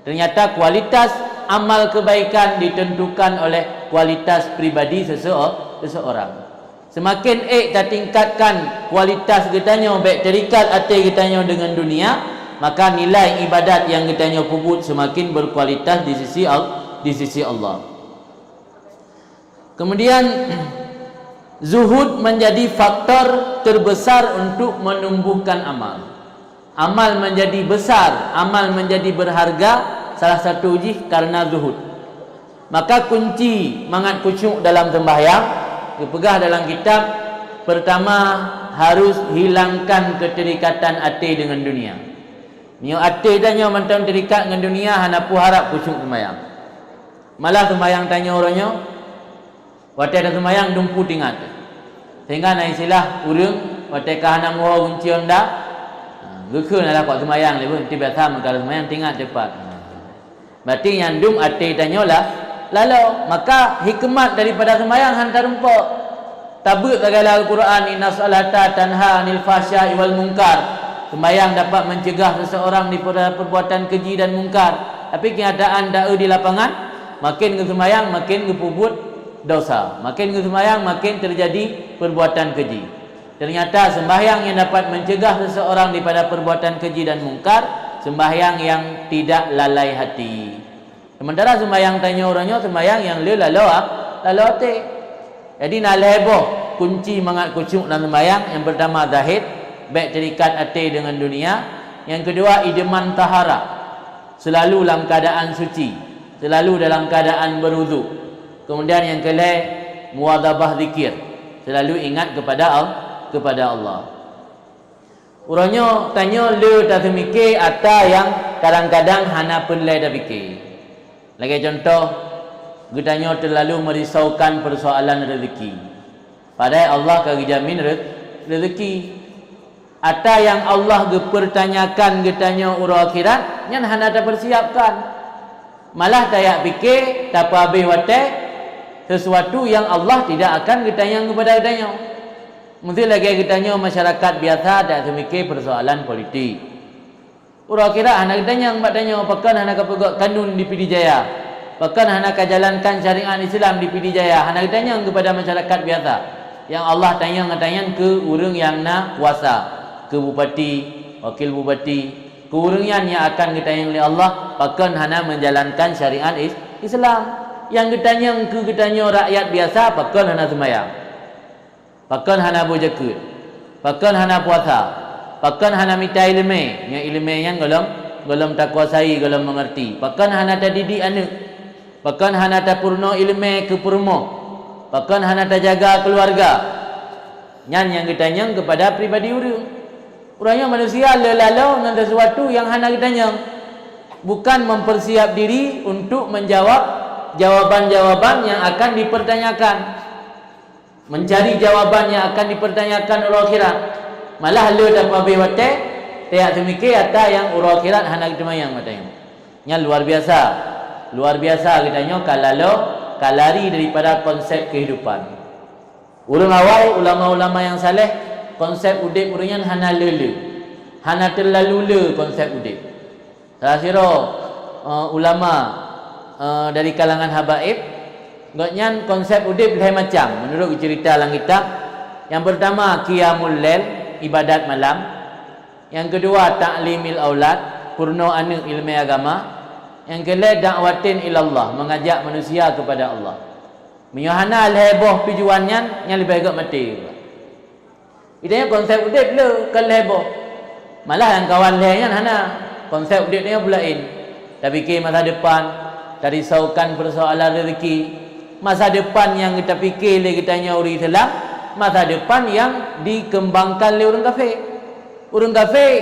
Ternyata kualitas amal kebaikan ditentukan oleh kualitas pribadi seseorang. Semakin kita tingkatkan kualitas kitanya baik terikat hati kitanya dengan dunia, maka nilai ibadat yang kitanya puput semakin berkualitas di sisi Allah. Kemudian Zuhud menjadi faktor terbesar untuk menumbuhkan amal. Amal menjadi besar, amal menjadi berharga, salah satu uji karena zuhud. Maka kunci mangat khusyuk dalam sembahyang dipegah dalam kitab. Pertama, harus hilangkan keterikatan hati dengan dunia. Nyo hati tanya mantan terikat dengan dunia, hana pu harap khusyuk sembahyang. Malah sembahyang tanya orangnya, watai ada sembahyang dumpu tingat. Sehingga naik silah urang, watai kahana muha kunci anda, gekun adalah kuat sembahyang lebih nanti biasa kalau sembahyang tingat cepat. Berarti yang dum hati tanya lah, lalu maka hikmat daripada sembahyang hantar rumput. Tabut segala Al-Quran, inna salata tanha anil fahsya'i wal munkar. Sembahyang dapat mencegah seseorang daripada perbuatan keji dan mungkar. Tapi kenyataan dakwah di lapangan, makin ke sembahyang makin ke puput dosa, makin ke sembahyang makin terjadi perbuatan keji. Ternyata sembahyang yang dapat mencegah seseorang daripada perbuatan keji dan mungkar, sembahyang yang tidak lalai hati. Sementara sembahyang tanya orangnya, sembahyang yang lalu hati. Jadi nak heboh kunci mangat khusyuk dalam sembahyang. Yang pertama zahid, baik terikat hati dengan dunia. Yang kedua idaman tahara, selalu dalam keadaan suci, selalu dalam keadaan berwudu. Kemudian yang kelima muwadzabah zikir, selalu ingat kepada Allah. Orangnya tanya le tak mikir atau yang kadang-kadang hana pelai dah fikir. Lagi contoh, getanya terlalu merisaukan persoalan rezeki. Padahal Allah kagak jamin rezeki. Atau yang Allah pertanyakan getanya urang akhirat, nyan hana dah persiapkan. Malah tayak fikir tak apa habis watai sesuatu yang Allah tidak akan getanya kepada getanya. Mesti lagi getanya masyarakat biasa tak semikir persoalan politik. Urang akhirat hana getanya mbak tanya apakah hana kapegak kanun di Pidijaya. Bahkan hana jalankan syariat Islam di Pidijaya, hana tanya kepada masyarakat biasa. Yang Allah tanya ke orang yang nak kuasa, ke bupati, wakil bupati, ke orang yang akan ditanya oleh Allah, bahkan hana menjalankan syariat Islam. Yang ketanya rakyat biasa, bahkan hana sembahyang, bahkan hana berzakat, bahkan hana puasa, bahkan hana minta ilmu, yang ilmu yang golong tak kuasai, golong mengerti, bahkan hana didik anak, bahkan hana tak purno ilmu ke purmo, bahkan hana tak jaga keluarga. Yang ditanya kepada pribadi orang. Orangnya manusia lalu dengan sesuatu yang hana ditanya, bukan mempersiap diri untuk menjawab jawaban-jawaban yang akan dipertanyakan, mencari jawaban yang akan dipertanyakan orang akhirat. Malah le dapat bewate tak semikir atau yang orang akhirat hana ditemayang matanya. Yang luar biasa katanya kalau kalari daripada konsep kehidupan. Orang awal, ulama-ulama yang saleh, konsep udip urangnya hana lele, hana terlalu le konsep udip. Salah sira ulama dari kalangan habaib, ngotnya konsep udip lain macam menurut cerita dalam kitab. Yang pertama qiyamul lail, ibadat malam. Yang kedua ta'limil aulad, purno anak ilmu agama. Yang kedua dakwatin ilallah, mengajak manusia kepada Allah. Menyahana al-heboh tujuannya yang lebih agak mati. Idanya konsep udip le kan heboh. Malah yang kawan lainnya hana konsep udip dia pulain. Tak fikir masa depan, tak risaukan persoalan rezeki. Masa depan yang kita fikir le kitanya orang Islam, masa depan yang dikembangkan oleh orang kafir. Orang kafir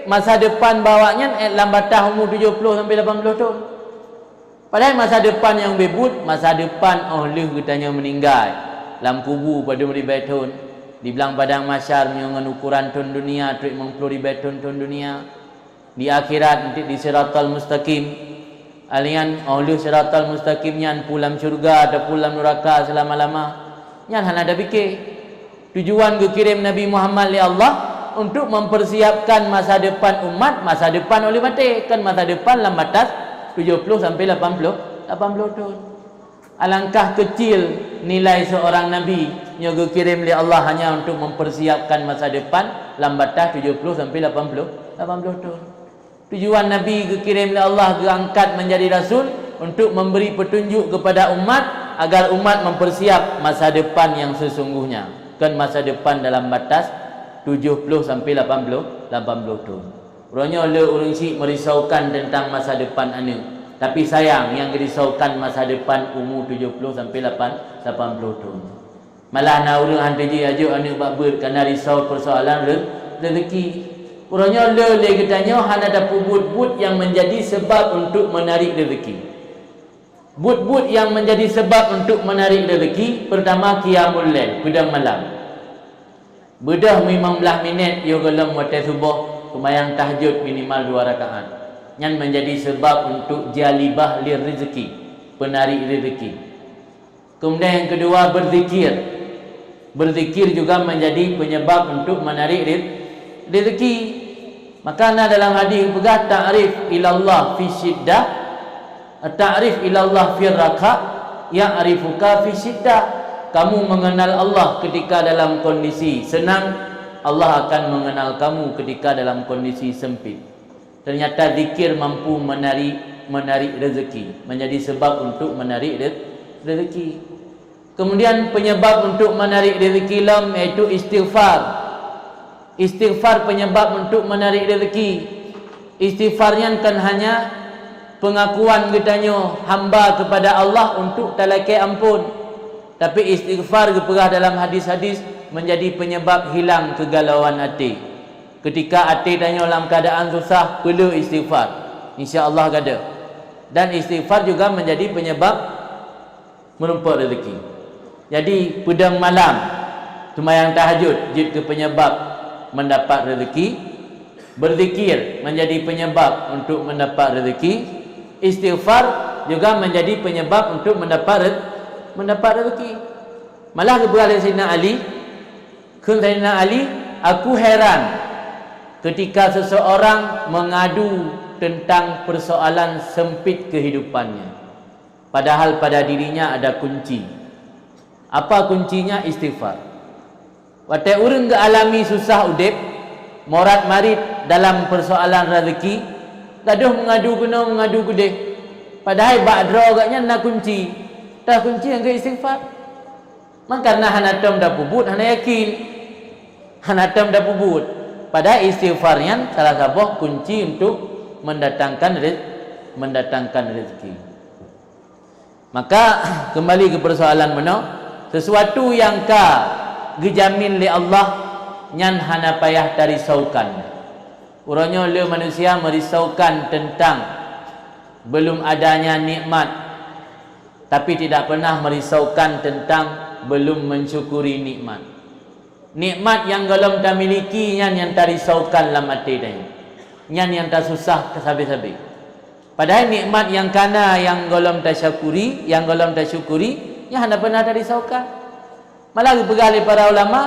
masa depan bawanya lambatah umur 70 sampai 80 tahun. Padahal masa depan yang bebut, masa depan oleh kitanya meninggal dalam kubu pada 1000 tahun. Di belang padang mahsyar dengan ukuran tahun dunia 30,000 tahun dunia. Di akhirat nanti di siratal mustaqim. Alian oleh siratal mustaqimnya pulam syurga atau pulam neraka selama-lama. Nyan hana ada fikir. Tujuan dikirim Nabi Muhammad oleh Allah untuk mempersiapkan masa depan umat, masa depan oleh mati. Kan masa depan dalam batas 70 sampai 80 tahun. Alangkah kecil nilai seorang Nabi yang dikirim oleh Allah hanya untuk mempersiapkan masa depan dalam batas 70 sampai 80 tahun. Tujuan Nabi dikirim oleh Allah diangkat menjadi Rasul untuk memberi petunjuk kepada umat agar umat mempersiap masa depan yang sesungguhnya. Kan masa depan dalam batas 70 sampai 80 tahun. Orangnya le orang cik merisaukan tentang masa depan anak. Tapi sayang yang risaukan masa depan umur 70 sampai 80 tahun. Malah nak orang hantar je ajuk anak bakber kerana risau persoalan rezeki. Orangnya le katanya hana ada but yang menjadi sebab untuk menarik rezeki. But yang menjadi sebab untuk menarik rezeki, pertama qiyamul lail, qiyam malam. Bedah 15 minit yo dalam waktu subuh, sembahyang tahajud minimal 2 rakaat. Yang menjadi sebab untuk jalibah lir rezeki, penarik rezeki. Kemudian yang kedua berzikir. Berzikir juga menjadi penyebab untuk menarik rezeki. Maka dalam hadis pegah ta'rif ilallah fi syiddah, ta'rif ilallah fi raka, ya'rifuka fi syiddah. Kamu mengenal Allah ketika dalam kondisi senang, Allah akan mengenal kamu ketika dalam kondisi sempit. Ternyata zikir mampu menarik rezeki, menjadi sebab untuk menarik rezeki. Kemudian penyebab untuk menarik rezeki iaitu istighfar. Istighfar penyebab untuk menarik rezeki. Istighfarnya kan hanya pengakuan katanya hamba kepada Allah untuk talakai ampun. Tapi istighfar keperah dalam hadis-hadis menjadi penyebab hilang kegalauan hati. Ketika hati tanya dalam keadaan susah, perlu istighfar, insya-Allah ada. Dan istighfar juga menjadi penyebab menumpuk rezeki. Jadi pedang malam, sembahyang tahajud jadi penyebab mendapat rezeki. Berzikir menjadi penyebab untuk mendapat rezeki. Istighfar juga menjadi penyebab untuk mendapat rezeki. Malah keberalahan Sayyidina Ali, aku heran ketika seseorang mengadu tentang persoalan sempit kehidupannya, padahal pada dirinya ada kunci. Apa kuncinya? Istighfar. Waktu orang ke alami susah udip, morat marit dalam persoalan rezeki, gaduh mengadu gede. Padahal ba'dra agaknya nak kunci. Dah kunci yang ke istighfar. Maka karena hanatam dah pubut, hana yakin. Hanatam dah pubut. Padahal istighfarnya salah satu kunci untuk mendatangkan rezeki. Maka kembali ke persoalan mana? Sesuatu yang ka dijamin oleh Allah nyan hana payah tarisaukan. Urangnya le manusia merisaukan tentang belum adanya nikmat, tapi tidak pernah merisaukan tentang belum mensyukuri nikmat. Nikmat yang golong tak miliki nyan yang tarisaukan dalam hati dia. Nyan yang tak susah kesabi-sabi. Padahal nikmat yang kana yang golong tak syukuri, yang hanya pernah tarisaukan. Malah dipegang para ulama,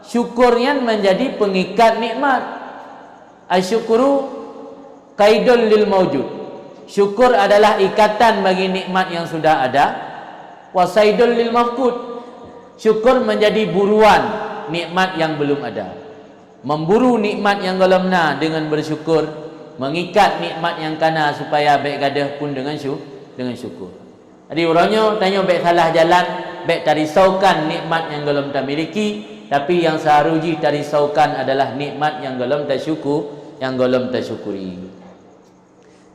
syukurnya menjadi pengikat nikmat. Asyukuru kaidul lil maujud. Syukur adalah ikatan bagi nikmat yang sudah ada. Wasaidul lil mafqud. Syukur menjadi buruan nikmat yang belum ada. Memburu nikmat yang galamna dengan bersyukur, mengikat nikmat yang kana supaya baik gadah pun dengan syukur. Jadi orangnya tanya baik salah jalan, baik tarisaukan nikmat yang galam tak miliki, tapi yang seharusnya tarisaukan adalah nikmat yang galam tak syukuri.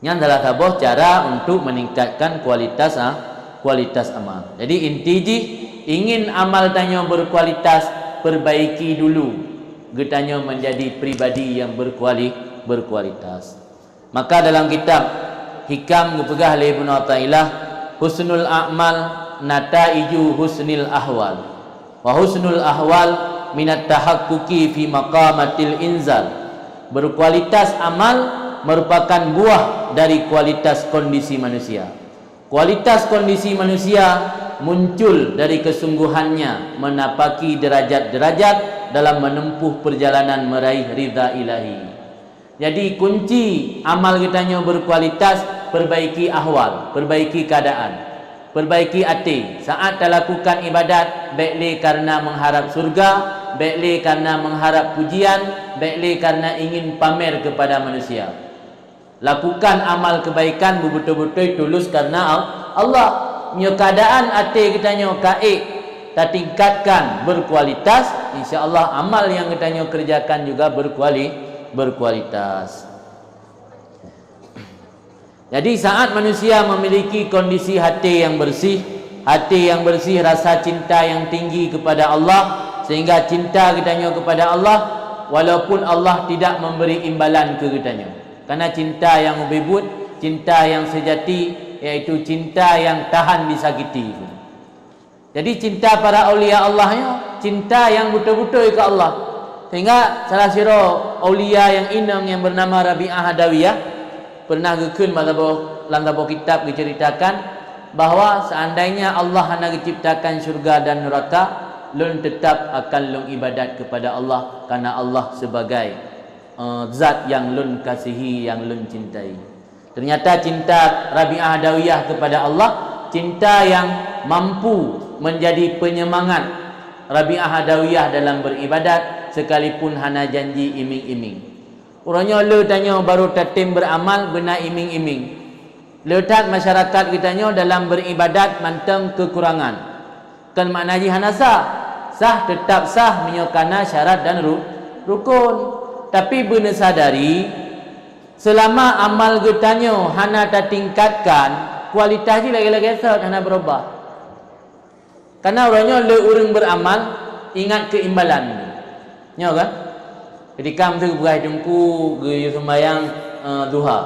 Yang adalah sebuah cara untuk meningkatkan kualitas amal. Jadi intinya ingin amal tanya berkualitas, perbaiki dulu getanya menjadi pribadi yang berkualitas. Maka dalam kitab Hikam dipegah oleh Ibnu Athaillah, husnul a'mal nataiju husnil ahwal, wa husnul ahwal minat tahaqquqi fi maqamatil inzal. Berkualitas amal merupakan buah dari kualitas kondisi manusia. Kualitas kondisi manusia muncul dari kesungguhannya menapaki derajat-derajat dalam menempuh perjalanan meraih ridha ilahi. Jadi kunci amal kitanya berkualitas, perbaiki ahwal, perbaiki keadaan, perbaiki hati. Saat kita lakukan ibadat, baik karena mengharap surga, baik karena mengharap pujian, baik karena ingin pamer kepada manusia. Lakukan amal kebaikan betul-betul tulus karena Allah. punya keadaan hati kitanya kaik, kita tingkatkan berkualitas, insya-Allah amal yang kitanya kerjakan juga berkualitas. Jadi saat manusia memiliki kondisi hati yang bersih, rasa cinta yang tinggi kepada Allah, sehingga cinta kitanya kepada Allah walaupun Allah tidak memberi imbalan ke kitanya. Karena cinta yang ubibut, cinta yang sejati, iaitu cinta yang tahan disakiti. Jadi cinta para aulia Allahnya, cinta yang betul-betul ke Allah. Sehingga salah sira aulia yang inang yang bernama Rabi'ah Adawiyah pernah gekun dalam kitab diceritakan bahawa seandainya Allah hanya diciptakan syurga dan neraka, lun tetap akan lun ibadat kepada Allah, karena Allah sebagai zat yang lun kasihi, yang lun cintai. Ternyata cinta Rabi'ah Adawiyah kepada Allah, cinta yang mampu menjadi penyemangat Rabi'ah Adawiyah dalam beribadat, sekalipun hana janji iming-iming. Orangnya le tanya baru tatim beramal benar iming-iming. Letak masyarakat kitanya dalam beribadat mantang kekurangan. Kan maknanya hana sah tetap sah menyokana syarat dan rukun. Tapi benar sadari selama amal getanya hana tertingkatkan, kualitas dia lagi-lagi hana berubah. Karena orangnya le orang beramal ingat keimbalan. Nyo kan? Ketika mesti berah jengku ge sembahyang duha,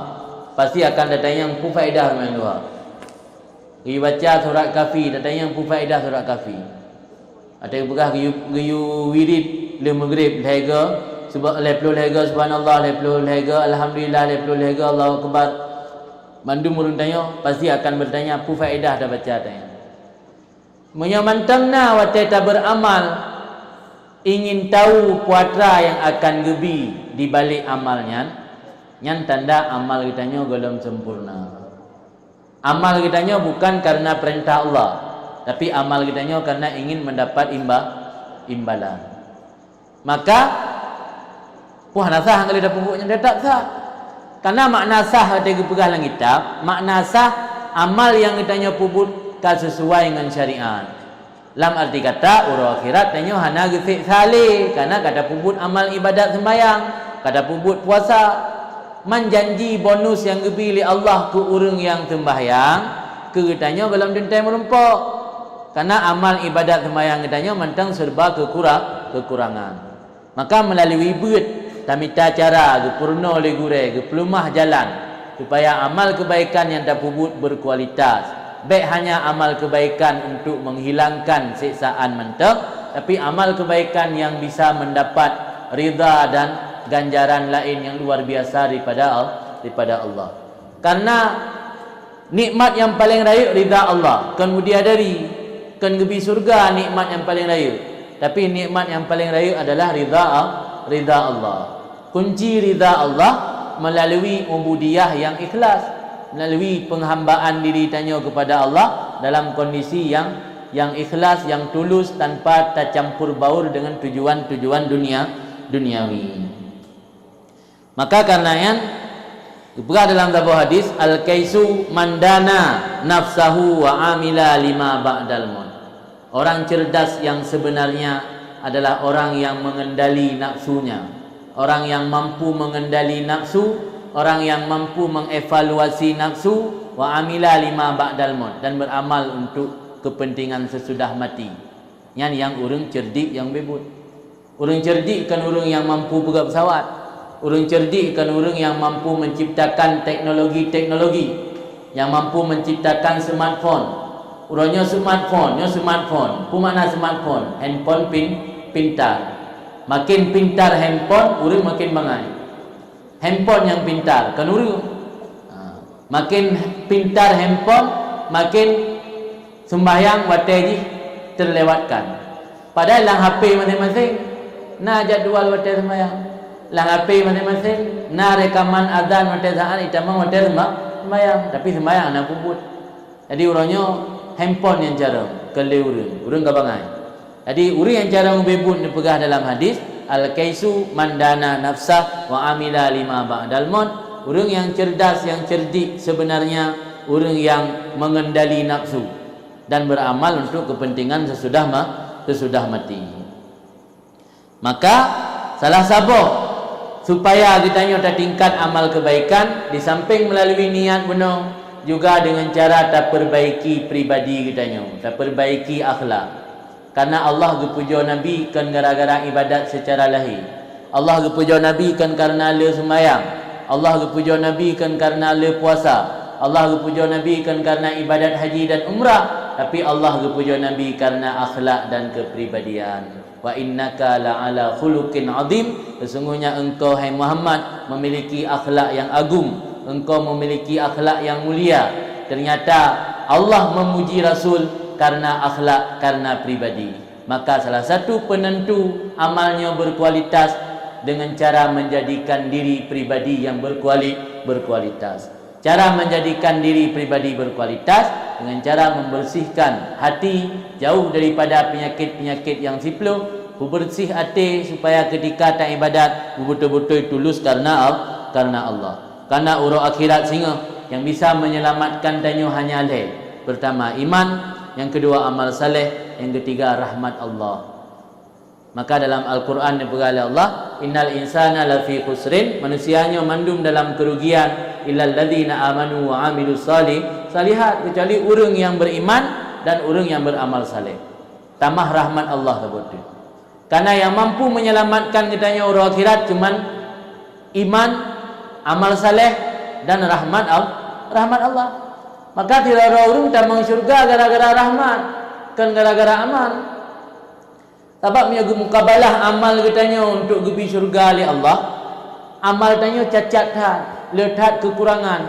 pasti akan datang yang pu faedah sembahyang duha. Ge baca surat kafi, datang yang pu faedah surat kafi. Ada yang berah ge wirid le maghrib lega subhanallah lega alhamdulillah lega Allahu akbar. Mandum urang tanya pasti akan bertanya pu faedah dah baca tanya. Menyamantangna watai tak beramal, ingin tahu puatra yang akan gebi di balik amalnya, nyan tanda amal kitanya belum sempurna. Amal kitanya bukan karena perintah Allah, tapi amal kitanya karena ingin mendapat imbalan. Maka puah sah kalau dah pupuknya dia tak sah. Karena makna sah ada pegah dalam kitab, makna sah amal yang kitanya pupuk tak sesuai dengan syariat. Dalam arti kata urang akhirat tanya hana gesik saleh, karena kada puput amal ibadat sembahyang, kada puput puasa, menjanji bonus yang diberi Allah ke orang yang sembahyang, ke katanya dalam dentai merempok. Karena amal ibadat sembahyang katanya mentang serba kekurangan. Maka melalui buat tamita cara ke purno le gure, ke pelumah jalan supaya amal kebaikan yang tak puput berkualitas. Baik hanya amal kebaikan untuk menghilangkan siksaan mentang, tapi amal kebaikan yang bisa mendapat ridha dan ganjaran lain yang luar biasa daripada Allah. Karena nikmat yang paling raya ridha Allah, kemudian dari kan gebi surga nikmat yang paling raya. Tapi nikmat yang paling raya adalah ridha Allah. Kunci ridha Allah melalui ubudiyah yang ikhlas, melalui penghambaan diri tanya kepada Allah dalam kondisi yang ikhlas, yang tulus, tanpa tercampur baur dengan tujuan-tujuan duniawi. Maka karenanya berada dalam sebuah hadis, al-kaisu mandana nafsahu wa amila lima ba'dal maut. Orang cerdas yang sebenarnya adalah orang yang mengendali nafsunya, orang yang mampu mengendali nafsu, orang yang mampu mengevaluasi nafsu, wa amila lima ba'dal maut, dan beramal untuk kepentingan sesudah mati. Yang orang cerdik yang bebut. Orang cerdik kan orang yang mampu pegang pesawat. Orang cerdik kan orang yang mampu menciptakan teknologi-teknologi, yang mampu menciptakan smartphone. Orangnya smartphone. Apa makna smartphone? Handphone pintar. Makin pintar handphone, orang makin bangai. Handphone yang pintar kan urang. Makin pintar handphone, makin sembahyang wateji terlewatkan. Padahal lang HP masing-masing na jadual wate sembahyang. Lang HP masing-masing na rekaman azan wate saat itamang wate sembahyang, tapi sembahyang na puput. Jadi urangnya handphone yang cara kele urang gabangai. Jadi urang yang cara membebut dipegah dalam hadis, al-kaisu mandana nafsah wa amila lima ba'dal maut. Orang yang cerdas, yang cerdik sebenarnya orang yang mengendali nafsu, dan beramal untuk kepentingan sesudah mati. Maka salah sabah supaya kita tak tingkat amal kebaikan, di samping melalui niat benar, juga dengan cara tak perbaiki pribadi kita, tak perbaiki akhlak. Karena Allah gepuja Nabi kan gara-gara ibadat secara lahir. Allah gepuja Nabi kan karena le sembahyang. Allah gepuja Nabi kan karena le puasa. Allah gepuja Nabi kan karena ibadat haji dan umrah. Tapi Allah gepuja Nabi karena akhlak dan kepribadian. Wa innaka la'ala khuluqin azim. Sesungguhnya engkau hai Muhammad memiliki akhlak yang agung. Engkau memiliki akhlak yang mulia. Ternyata Allah memuji Rasul karena akhlak, karena pribadi. Maka salah satu penentu amalnya berkualitas dengan cara menjadikan diri pribadi yang berkualitas. Cara menjadikan diri pribadi berkualitas dengan cara membersihkan hati jauh daripada penyakit-penyakit yang siplo, bersih hati supaya ketika tak ibadat betul-betul tulus karena Allah. Karena urut akhirat singa yang bisa menyelamatkan tanyo hanya Allah. Pertama iman, yang kedua amal saleh, yang ketiga rahmat Allah. Maka dalam Al-Quran diberkata Allah, innal insana lafi khusrin, manusianya mandum dalam kerugian, illal ladzina amanu wa amilus salihat, kecuali orang yang beriman dan orang yang beramal saleh. Tamah rahmat Allah tersebut. Karena yang mampu menyelamatkan kitanya orang akhirat cuman iman, amal saleh dan rahmat Allah. Maka tidak ada orang tak masuk syurga gara-gara rahmat, kan gara-gara amal. Sebab punya mukabalah amal katanya untuk pergi syurga oleh Allah. Amal tanya cacat hat, letak kekurangan.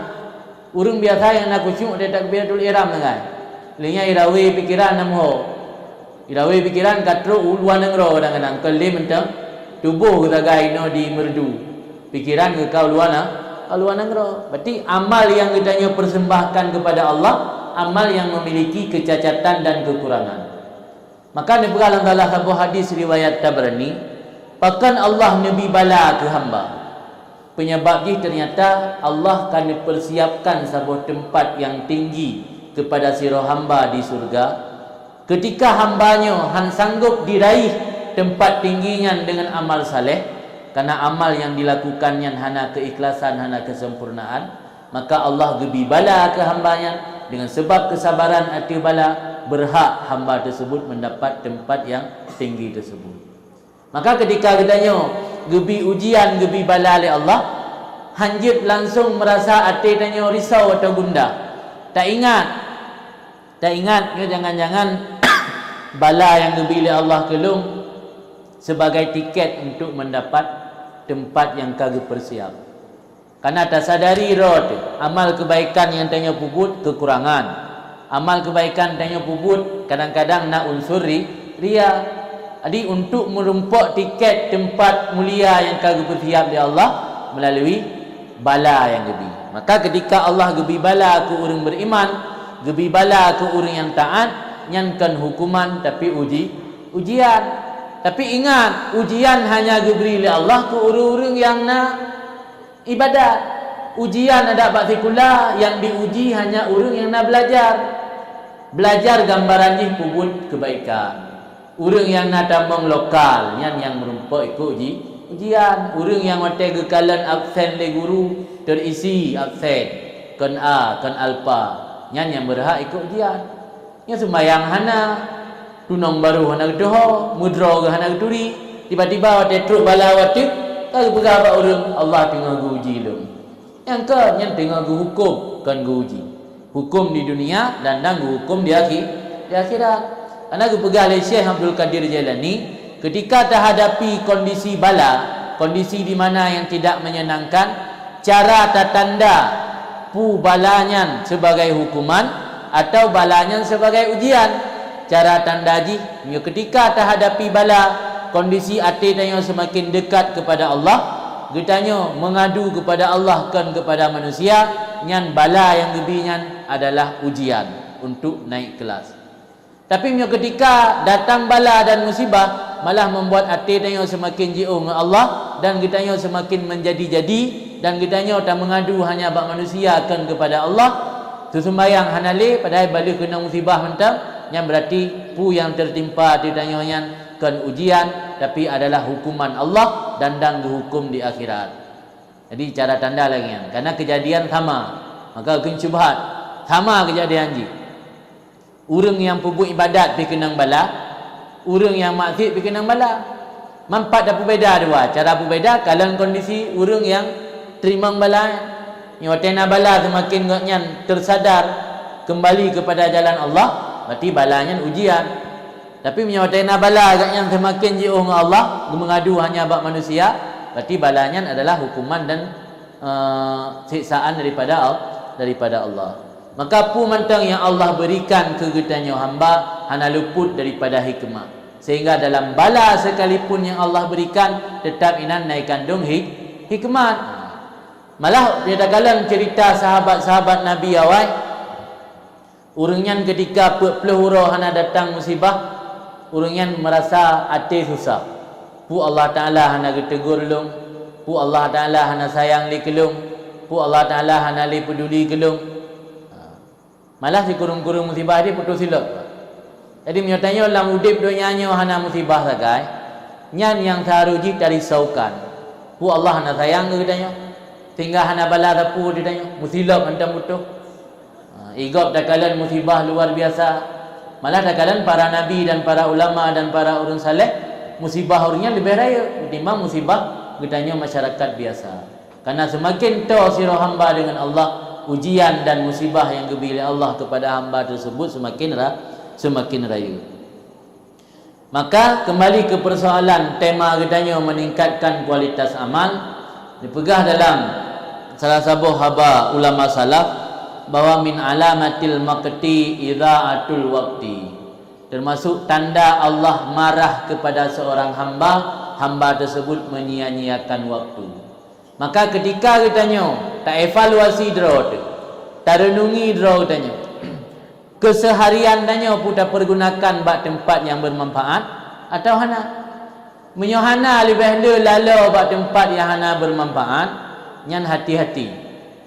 Orang biasa yang nak khusyuk dia tak biar dulu iram dengan. Linya irawi pikiran namho. Irawi pikiran katro uluan ngro kadang-kadang kali mentang tubuh kita gaino di merdu. Pikiran ke kau luana ngro. Berarti amal yang kita persembahkan kepada Allah, amal yang memiliki kecacatan dan kekurangan. Maka ni dalam salah satu hadis riwayat Tabrani, bahkan Allah nabi bala ke hamba. Penyebab ni ternyata Allah akan persiapkan sebuah tempat yang tinggi kepada sirah hamba di surga. Ketika hambanya han sanggup diraih tempat tingginya dengan amal saleh, karena amal yang dilakukannya hana keikhlasan, hana kesempurnaan, maka Allah gebi bala ke hambanya. Dengan sebab kesabaran hati bala, berhak hamba tersebut mendapat tempat yang tinggi tersebut. Maka ketika katanya gebi ujian, gebi bala oleh Allah, hanjit langsung merasa hati tanya risau atau gundah. Tak ingat ya, jangan-jangan bala yang gebi oleh Allah kelung sebagai tiket untuk mendapat tempat yang kagak persiap. Karena tak sadari rod amal kebaikan yang tanya puput kekurangan. Amal kebaikan tanya puput kadang-kadang nak unsur ria. Jadi untuk merumpok tiket tempat mulia yang kagak persiap di Allah melalui bala yang gebi. Maka ketika Allah gebi bala ke orang beriman, gebi bala ke orang yang taat, nyankan hukuman tapi ujian. Tapi ingat, ujian hanya diberi oleh Allah ke orang-orang yang nak ibadat. Ujian ada partikular, yang diuji hanya orang yang nak belajar. Belajar gambarannya puput kebaikan. Orang yang nak tambang lokal, yang merumpuk ikut ujian. Orang yang mati kekalan absen le guru, terisi absen. Kan A, kan alpa. Yang berhak ikut ujian. Yang sembahyang hana, tunang baru hana doa, mudra ke hana turi, tiba-tiba wate truk bala wate, kalau berapa orang Allah tengah uji lem. Yang ke yang tengah hukum kan uji. Hukum di dunia dan hukum di akhirat. Karena aku pegang oleh Syekh Abdul Qadir Jailani, ketika terhadapi kondisi bala, kondisi di mana yang tidak menyenangkan, cara tanda pu balanya sebagai hukuman atau balanya sebagai ujian. Cara tandaji, ketika terhadapi bala, kondisi hati tanya semakin dekat kepada Allah, getanya mengadu kepada Allah kan kepada manusia, nyan bala yang gebinyan adalah ujian untuk naik kelas. Tapi ketika datang bala dan musibah, malah membuat hati tanya semakin jauh dengan Allah dan getanya semakin menjadi-jadi dan getanya tak mengadu hanya bak manusia kan kepada Allah. Tu sembahyang hanale padahal balik kena musibah mentang yang berarti pu yang tertimpa ditanya yang kan ujian tapi adalah hukuman Allah dan dihukum di akhirat. Jadi cara tanda lagi yang karena kejadian sama, maka hukum syubhat sama kejadian ji. Orang yang perbuat ibadat pergi kenang bala, orang yang maksiat pergi kenang bala. Mampat dah berbeza dua. Cara berbeza kalau kondisi orang yang terima bala, yang tena bala semakin ngaknya tersadar kembali kepada jalan Allah, berarti balanya ujian. Tapi menyawatena bala agaknya semakin jauh dengan Allah, mengadu hanya bab manusia, berarti balanya adalah hukuman dan siksaan daripada Allah. Maka pu mantang yang Allah berikan ke kitanya hamba hana luput daripada hikmah. Sehingga dalam bala sekalipun yang Allah berikan tetap inan naik kandung hikmat. Malah dia dakalan cerita sahabat-sahabat Nabi awal, orangnya ketika peluru hana datang musibah, orangnya merasa hati susah. Pu Allah Taala hana getegur lung, pu Allah Taala hana sayang li kelung, pu Allah Taala hana li peduli kelung. Malah si kurung-kurung musibah dia putus silap. Jadi menyatanya dalam udip dunianya hana musibah sagai, nyan yang saharuji dari saukan. Pu Allah hana sayang ke katanya, sehingga hana bala tapu ditanya, musilap hantam butuh. Igop dakalan musibah luar biasa. Malah dakalan para nabi dan para ulama dan para orang saleh, musibah orangnya lebih raya ketimbang musibah katanya masyarakat biasa. Karena semakin tahu sirah hamba dengan Allah, ujian dan musibah yang diberi Allah kepada hamba tersebut semakin raya. Maka kembali ke persoalan tema katanya meningkatkan kualitas amal, dipegah dalam salah satu haba ulama salaf bahwa min alamatil maqti idza'atul waqti, termasuk tanda Allah marah kepada seorang hamba tersebut menyia-nyiakan waktu. Maka ketika katanya tak evaluasi draw tu, tak renungi draw katanya, keseharian tanya putar pergunakan bak tempat yang bermanfaat atau hana menyohana lebih lalu bak tempat yang hana bermanfaat, nyan hati-hati,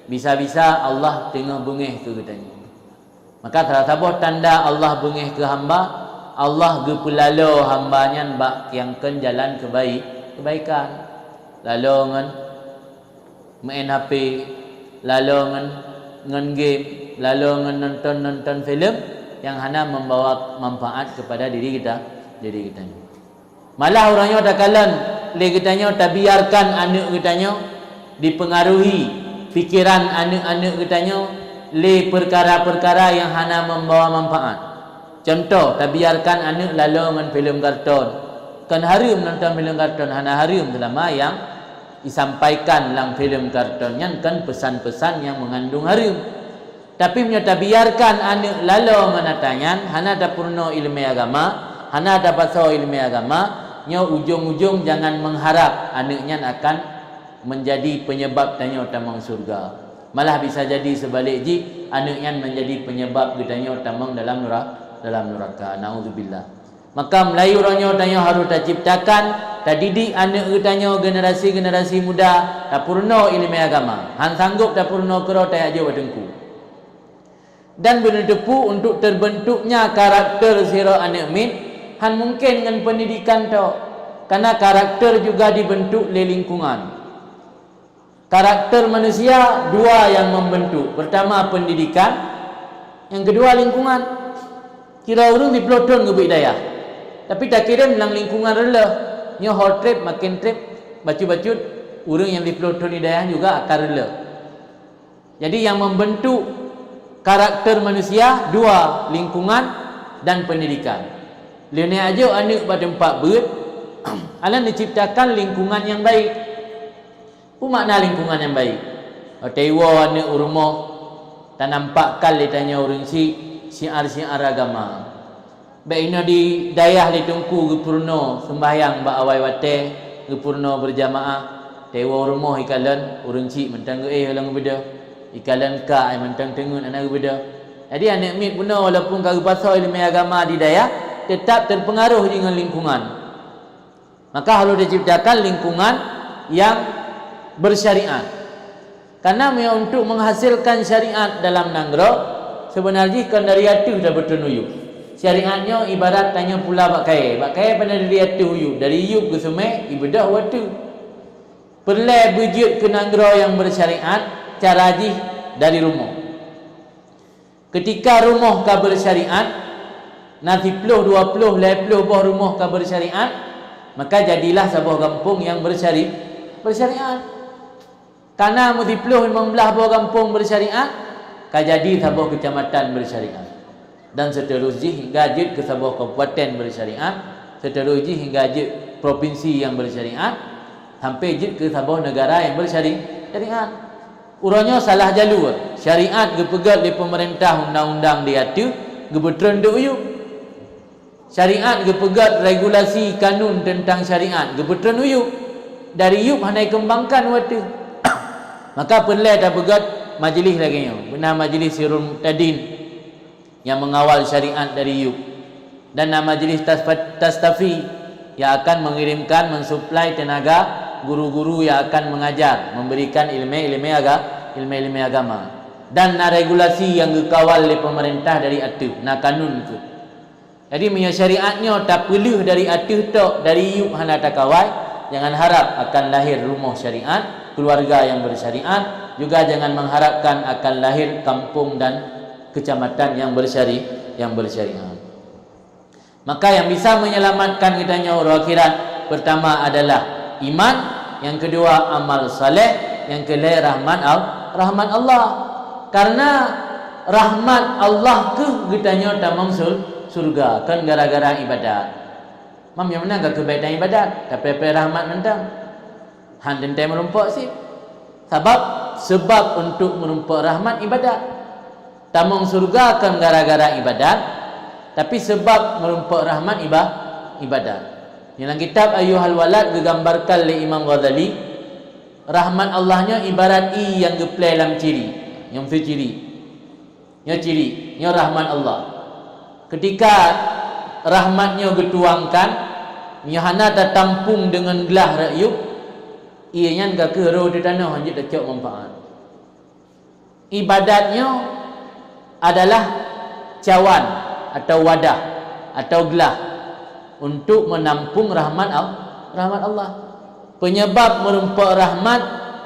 bisa-bisa Allah tengah bengih ke katanya. Maka salah satu tanda Allah bengih ke hamba, Allah gepulalo hambanya bak yang ken jalan kebaikan, lalu ngan main HP, lalu ngan game, lalu nonton filem yang hanya membawa manfaat kepada diri kita. Malah orangnya tak kalan le kitanya tak biarkan anak kitanya dipengaruhi fikiran anak-anak kitanya le perkara-perkara yang hanya membawa manfaat. Contoh, tak biarkan anak lalu dengan filem kartun. Kan harum nonton filem kartun, hanya harum selama yang disampaikan dalam filem kartunnya kan pesan-pesan yang mengandung harum. Tapi menyata biarkan anak lalu menatanya, hana ada purno ilmu agama, hana ada pasal ilmu agama, nya ujung-ujung jangan mengharap anaknya akan menjadi penyebab tanya utamang surga. Malah bisa jadi sebalik ji, anaknya menjadi penyebab gedanya utamang dalam neraka. Nauzubillah. Maka Melayu orangnya tanya harus tak ciptakan, tak didik anak tanya generasi muda tak purno ilmu agama. Han sanggup tak purno kero tak aja wadengku. Dan berdepu untuk terbentuknya karakter sira anak min han mungkin dengan pendidikan tu, karena karakter juga dibentuk oleh lingkungan. Karakter manusia dua yang membentuk, pertama pendidikan, yang kedua lingkungan. Kira orang di peloton ke budaya, tapi tak kira dalam lingkungan relah, nya hot trip makin trip bacut-bacut, orang yang di peloton hidayah juga akan relah. Jadi yang membentuk karakter manusia dua, lingkungan dan pendidikan. Lene aja anak pada tempat ber alam diciptakan lingkungan yang baik. Apa makna lingkungan yang baik? Tewa anak rumah tak nampak kal ditanya orang syiar-syiar agama. Baiknya di dayah di tungku gepurno sembahyang ba awai wate, gepurno berjamaah. Tewa rumah ikalan orang cik mentang halang beda. Ikalan ka ai mentang tengun anak beda. Jadi anak mit pun walaupun kau pasal ilmu agama di daya tetap terpengaruh dengan lingkungan. Maka harus diciptakan lingkungan yang bersyariat. Karena untuk menghasilkan syariat dalam nanggro sebenarnya kan dari hati sudah bertenuyu. Syariatnya ibarat tanya pula bakai pada dari atu uyup, dari uyup ke semai ibadah waktu. Perlai bujud ke negara yang bersyariat, cara haji dari rumah. Ketika rumah ka bersyariat, nanti 20 20 buah rumah ka bersyariat, maka jadilah sebuah kampung yang bersyariat. Karena mesti 15 buah kampung bersyariat, ka jadi sebuah kecamatan bersyariat. Dan seterusnya hingga jid ke sebuah kabupaten bersyariat, seterusnya hingga jid provinsi yang bersyariat, sampai jid ke sebuah negara yang bersyariat. Urangnya salah jalur. Syariat gepegat di pemerintah undang-undang diatur, gebetren de uyup. Syariat gepegat regulasi kanun tentang syariat, gebetren uyup. Dari uyup handai kembangkan waktu. Maka perlu dah begat majlis lagi nya. Benar majlis Sirul Muqtadin yang mengawal syariat dari uyup. Dan majlis Tastafi yang akan mengirimkan mensuplai tenaga guru-guru yang akan mengajar, memberikan ilmu agama. Dan regulasi yang dikawal oleh pemerintah dari atuh, kanun tu. Jadi punya syariatnya tak perlu dari atuh tok, dari yuk hana tak kawal. Jangan harap akan lahir rumah syariat, keluarga yang bersyariat, juga jangan mengharapkan akan lahir kampung dan kecamatan yang bersyariat. Maka yang bisa menyelamatkan kitanya orang akhirat, pertama adalah iman, yang kedua amal saleh, yang ketiga rahmat Allah. Karena rahmat Allah ke kitanya tamang surga kan gara-gara ibadat. Mam yang mana ke kebaikan ibadat, tapi rahmat mentang. Han tentai merumpok sih. Sebab untuk merumpok rahmat ibadat. Tamang surga kan gara-gara ibadat, tapi sebab merumpok rahmat ibadat. Dalam kitab Ayyuhal Walad digambarkan oleh Imam Ghazali, rahmat Allahnya ibarat i yang geplay dalam ciri, yang ciri. Nya rahmat Allah. Ketika rahmatnya dituangkan, nya hana tertampung dengan gelah rakyuk, ianya enggak ke roh di tanah hanya tak manfaat. Ibadatnya adalah cawan atau wadah atau gelah untuk menampung rahmat Allah. Penyebab merumpok rahmat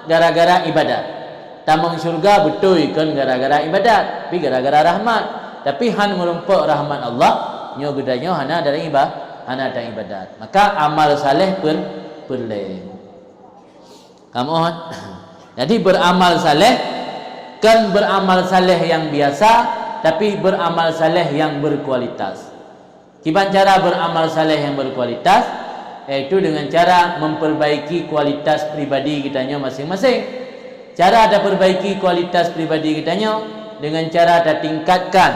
gara-gara ibadat. Tamang syurga betul kan gara-gara ibadat, tapi gara-gara rahmat. Tapi han merumpok rahmat Allah, nyo gedanya hana dari ibadat. Maka amal saleh pun perlu. Kamu jadi beramal saleh kan beramal saleh yang biasa, tapi beramal saleh yang berkualitas. Gimana cara beramal saleh yang berkualitas? Yaitu dengan cara memperbaiki kualitas pribadi kitanya masing-masing. Cara ada perbaiki kualitas pribadi kitanya dengan cara ada tingkatkan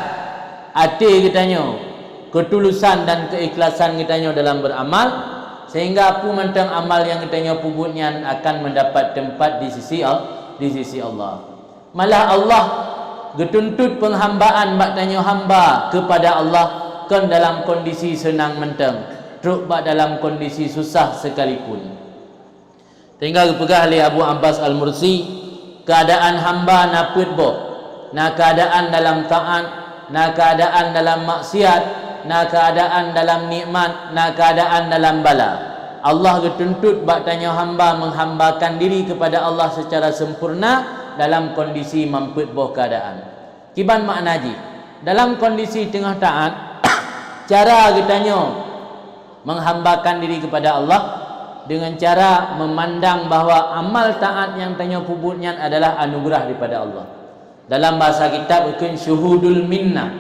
hati kitanya, ketulusan dan keikhlasan kitanya dalam beramal, sehingga apa mentang amal yang kitanya pubutnya akan mendapat tempat di sisi Allah. Malah Allah getuntut penghambaan maknanya hamba kepada Allah kan dalam kondisi senang mentang, truk dalam kondisi susah sekalipun. Tinggal pegah oleh Abu Abbas Al-Mursi, keadaan hamba naput na keadaan dalam taat, na keadaan dalam maksiat, na keadaan dalam nikmat, na keadaan dalam bala. Allah getuntut maknanya hamba menghambakan diri kepada Allah secara sempurna dalam kondisi mamput boh keadaan. Kiban makna ji dalam kondisi tengah taat, cara kitanya menghambakan diri kepada Allah dengan cara memandang bahawa amal taat yang tanya pubutnya adalah anugerah daripada Allah. Dalam bahasa kitab bukan syuhudul minnah.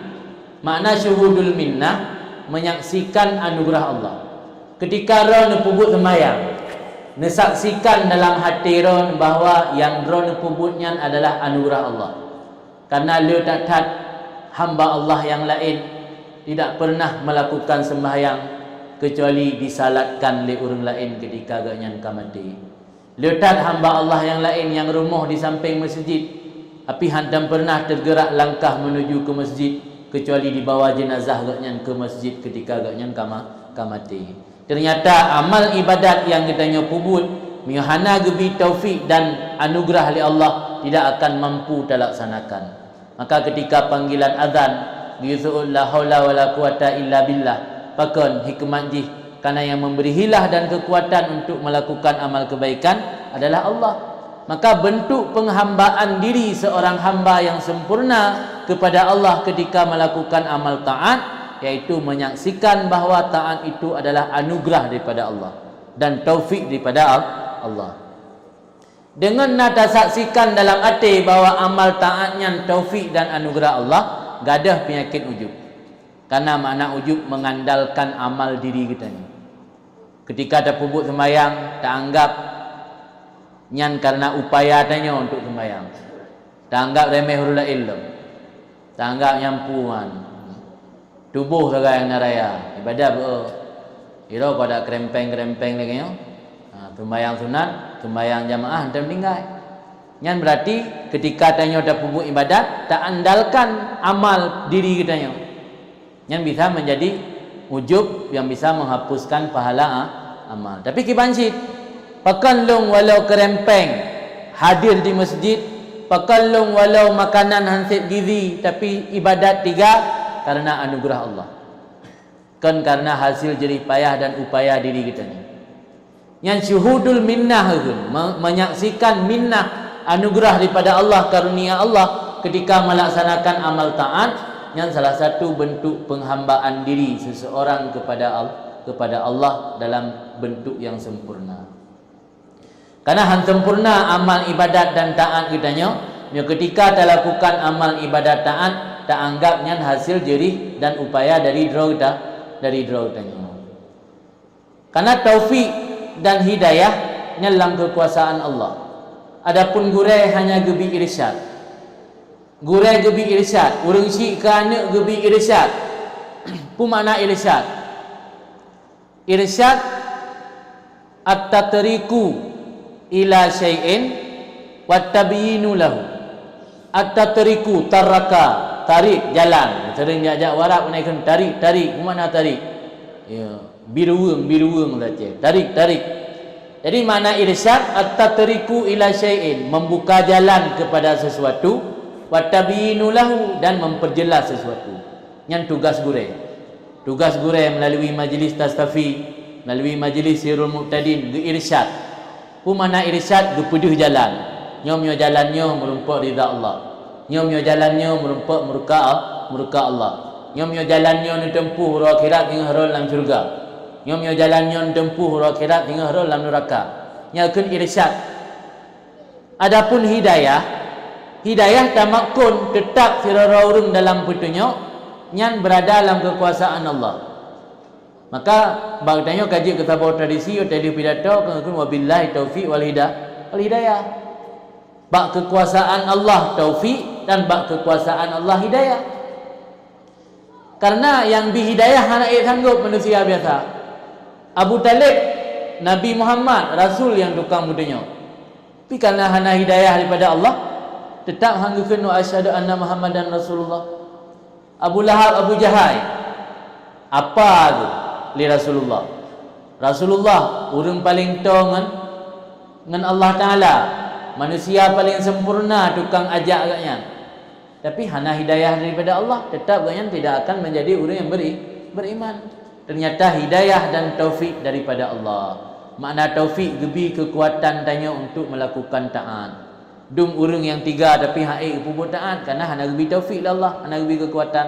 Makna syuhudul minnah menyaksikan anugerah Allah. Ketika roh pubut sembahyang, nesaksikan dalam hati ron bahawa yang ron pubutnya adalah anugerah Allah. Karena lu tak hamba Allah yang lain tidak pernah melakukan sembahyang kecuali disalatkan oleh orang lain ketika agaknya mati. Letak hamba Allah yang lain yang rumah di samping masjid, tapi hantam pernah tergerak langkah menuju ke masjid kecuali dibawa jenazah agaknya ke masjid ketika agaknya mati. Ternyata amal ibadat yang kitanya pubut mihana gebi taufik dan anugerah oleh Allah tidak akan mampu terlaksanakan. Maka ketika panggilan azan Gitu la haula wala quwata illa billah. Pakon hikmat jih, karena yang memberi hilah dan kekuatan untuk melakukan amal kebaikan adalah Allah. Maka bentuk penghambaan diri seorang hamba yang sempurna kepada Allah ketika melakukan amal taat, yaitu menyaksikan bahawa taat itu adalah anugerah daripada Allah dan taufik daripada Allah. Dengan nada saksikan dalam hati bahawa amal taatnya taufik dan anugerah Allah, gadah penyakit ujub. Karena makna ujub mengandalkan amal diri kita ni. Ketika ada pubut sembahyang, tak anggap nyan karena upaya tanya untuk sembahyang. Tak anggap remeh hurula ilm. Tak anggap nyampuan. Tubuh saja yang naraya. Ibadah ber. Iro kau ada kerempeng-kerempeng lagi yo. Sembahyang sunat, sembahyang jamaah hantar meninggal. Nyan berarti ketika tanya ada pubut ibadat, tak andalkan amal diri kita nyo. Nyan bisa menjadi ujub yang bisa menghapuskan pahala amal. Tapi kibancit pakan long walau kerempeng hadir di masjid, pakan long walau makanan hansip gizi, tapi ibadat tiga karena anugerah Allah. Kan karena hasil jerih payah dan upaya diri kita ni. Yang syuhudul minnah itu, menyaksikan minnah anugerah daripada Allah, karunia Allah ketika melaksanakan amal taat, yang salah satu bentuk penghambaan diri seseorang kepada Allah dalam bentuk yang sempurna. Karena han sempurna amal ibadat dan taat kita nyo, ketika kita lakukan amal ibadat taat, tak anggapnya hasil jerih dan upaya dari draw kita nyo. Karena taufik dan hidayah dalam kekuasaan Allah. Adapun gurai hanya gebi irsyad. Gurai gebi irsyad, urang syik ke anak gebi irsyad. Pu makna irsyad. Irsyad at-tatriku ila syai'in wa tabyinu lahu. At-tatriku taraka, tarik jalan. Sering diajak warak menaikkan tarik. Mana tarik? Ya, biruung saja. Tarik. Jadi makna irsyad at-tatriku ila syai'in, membuka jalan kepada sesuatu, wa tabyinu lahu, dan memperjelas sesuatu. Yang tugas gurai. Tugas gurai melalui majlis tastafi, melalui majlis sirul muqtadin, ge irsyad. Pu makna irsyad ge peduh jalan. Nyom jalannya merumpak ridha Allah. Nyom jalannya merumpak murka Allah. Nyom jalannya tempuh huru akhirat hingga harul dalam syurga. Nyom jalannya tempuh huru akhirat hingga harul dalam neraka. Nyakeun irsyad. Adapun hidayah tamakun tetap sirara urang dalam petunjuk nyan berada dalam kekuasaan Allah. Maka bagdanya kaji kitab tradisi tadi pidato keun wabillahi taufiq wal hidayah. Bak kekuasaan Allah taufik dan bak kekuasaan Allah hidayah. Karena yang bihidayah anak sanggup manusia biasa. Abu Talib, Nabi Muhammad, Rasul yang tukang mudanya. Tapi karena hana hidayah daripada Allah, tetap hanggukan wa asyhadu anna Muhammadan Rasulullah. Abu Lahab, Abu Jahal, apa tu li Rasulullah? Rasulullah urang paling tong ngan Allah Taala, manusia paling sempurna tukang ajak agaknya. Tapi hana hidayah daripada Allah, tetap agaknya tidak akan menjadi orang yang beriman. Ternyata hidayah dan taufik daripada Allah. Makna taufik gebi kekuatan tanya untuk melakukan taat. Dum urang yang tiga tapi haik pubut taat karena hana gebi taufik Allah, hana gebi kekuatan.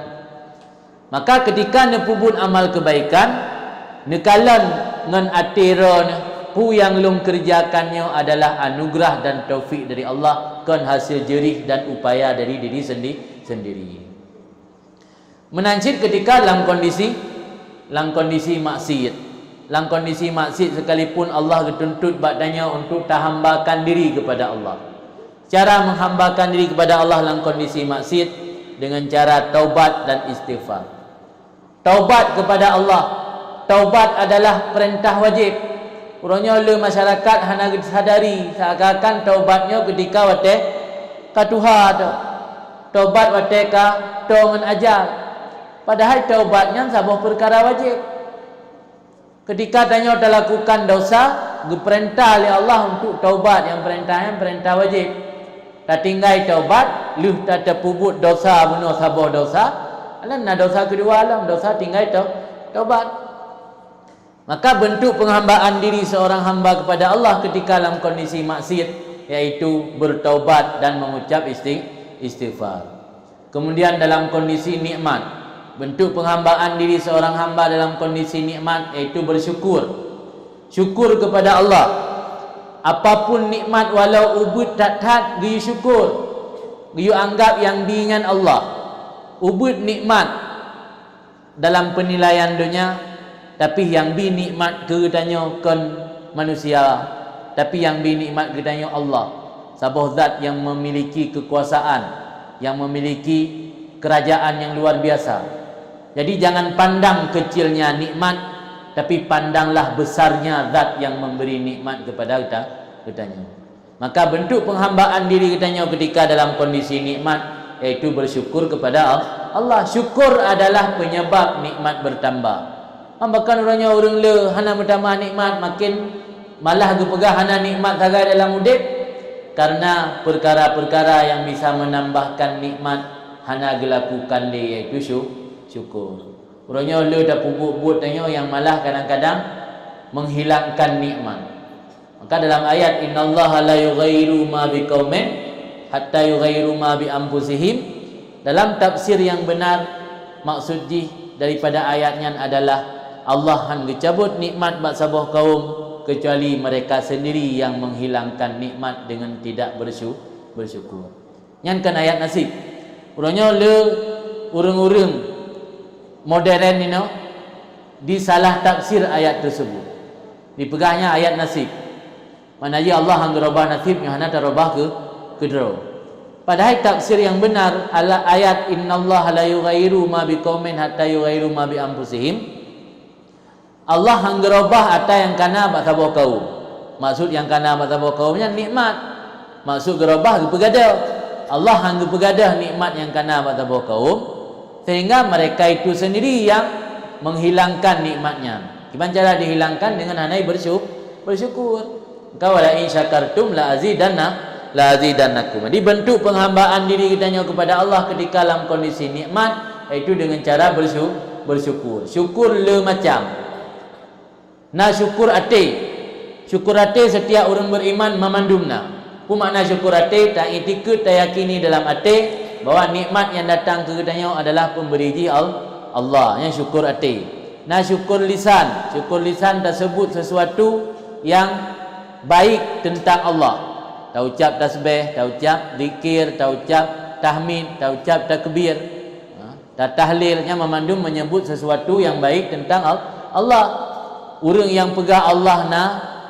Maka ketika nepubun amal kebaikan, nekalan ngan atiron pu yang lung kerjakannya adalah anugerah dan taufik dari Allah, kan hasil jerih dan upaya dari diri sendiri. Menancit ketika dalam kondisi maksiat. Dalam kondisi maksiat sekalipun Allah dituntut badanya untuk tahambakan diri kepada Allah. Cara menghambakan diri kepada Allah dalam kondisi maksiat dengan cara taubat dan istighfar. Taubat kepada Allah. Taubat adalah perintah wajib. Urangnya le masyarakat hana sadari seakan-akan taubatnya ketika wate ka Tuhan. Taubat wate ka tongan ajal. Padahal taubatnya sebuah perkara wajib. Ketika tanya dah lakukan dosa, diperintah oleh Allah untuk taubat, yang perintah wajib. Tak tinggal taubat, luh tak terpubut dosa bunuh sabuh dosa, Alam nak dosa kedua alam, dosa tinggal taubat. Maka bentuk penghambaan diri seorang hamba kepada Allah ketika dalam kondisi maksiat yaitu bertaubat dan mengucap istighfar. Kemudian dalam kondisi nikmat, bentuk penghambaan diri seorang hamba dalam kondisi nikmat yaitu bersyukur. Syukur kepada Allah. Apapun nikmat walau ubud tak giyu syukur. Giyu anggap yang dengan Allah. Ubud nikmat dalam penilaian dunia, tapi yang bi nikmat keretanya kan manusia, tapi yang bi nikmat keretanya Allah. Sabah zat yang memiliki kekuasaan, yang memiliki kerajaan yang luar biasa. Jadi jangan pandang kecilnya nikmat, tapi pandanglah besarnya zat yang memberi nikmat kepada kitanya. Maka bentuk penghambaan diri kitanya ketika dalam kondisi nikmat yaitu bersyukur kepada Allah. Syukur adalah penyebab nikmat bertambah. Bahkan orangnya orang le hana bertambah nikmat, makin malah gepegah hana nikmat sagai dalam hidup, karena perkara-perkara yang bisa menambahkan nikmat hana dilakukan dia yaitu syukur. Orangnya le dah pubuk-pubuk tanya yang malah kadang-kadang menghilangkan nikmat. Maka dalam ayat innallaha la yughayyiru ma biqaumin hatta yughayyiru ma bi anfusihim, dalam tafsir yang benar maksud daripada ayatnya adalah Allah han cabut nikmat bak sabah kaum kecuali mereka sendiri yang menghilangkan nikmat dengan tidak bersyukur. Nyan kan ayat nasib. Urangnya le urang-urang modern ni no disalah tafsir ayat tersebut. Dipegahnya ayat nasib. Mana je Allah hang robah nasibnya hana tarobah ke draw. Padahal tafsir yang benar ala ayat innallaha la yughayyiru ma biqaumin hatta yughayyiru ma bi anfusihim. Allah hang gerobah ata yang kana bak sabah kaum. Maksud yang kana bak sabah kaumnya nikmat. Maksud gerobah gepegada. Allah hang gepegada nikmat yang kana bak sabah kaum sehingga mereka itu sendiri yang menghilangkan nikmatnya. Gimana cara dihilangkan? Dengan hanai bersyukur. Kau la in syakartum la azidannakum. Jadi bentuk penghambaan diri kitanya kepada Allah ketika dalam kondisi nikmat iaitu dengan cara bersyukur. Syukur le macam. Nah syukur ate. Syukur ate setiap orang beriman memandumna. Apa makna syukur ate? Tak itikad, tak yakini dalam ate bahawa nikmat yang datang ke kitanya adalah pemberi Allah. Yang syukur ate. Nah syukur lisan. Syukur lisan tersebut sesuatu yang baik tentang Allah. Tak ucap tasbih, tak ucap zikir, tak ucap tahmid, tak ucap takbir, tak tahlilnya memandung menyebut sesuatu yang baik tentang Allah. Orang yang pegang Allah na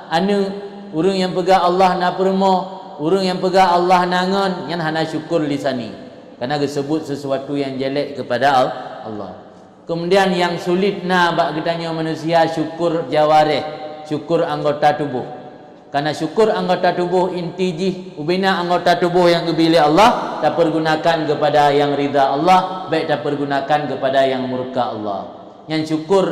anu, orang yang pegang Allah na permo, orang yang pegang Allah na ngon, yang hana syukur lisani. Karena disebut sesuatu yang jelek kepada Allah. Kemudian yang sulit na bak kitanya manusia syukur jawarih, syukur anggota tubuh. Karena syukur anggota tubuh intiji ubina anggota tubuh yang dipilih Allah tak pergunakan kepada yang ridha Allah, baik tak pergunakan kepada yang murka Allah. Yang syukur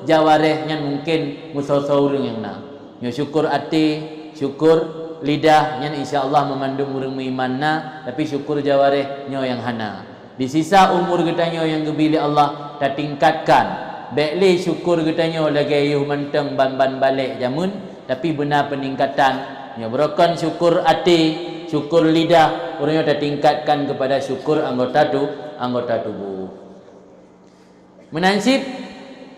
jawareh yang mungkin musasaurung yang na. Yang syukur hati, syukur lidah yang insya-Allah memandung urang beriman na, tapi syukur jawareh nyo yang hana. Di sisa umur kitanya yang dipilih Allah tak tingkatkan. Baik le syukur kitanya lagi ayuh menteng ban-ban balik jamun. Tapi benar peningkatan yang berokon syukur hati, syukur lidah, orangnya dah tingkatkan kepada syukur anggota tubuh. Menansib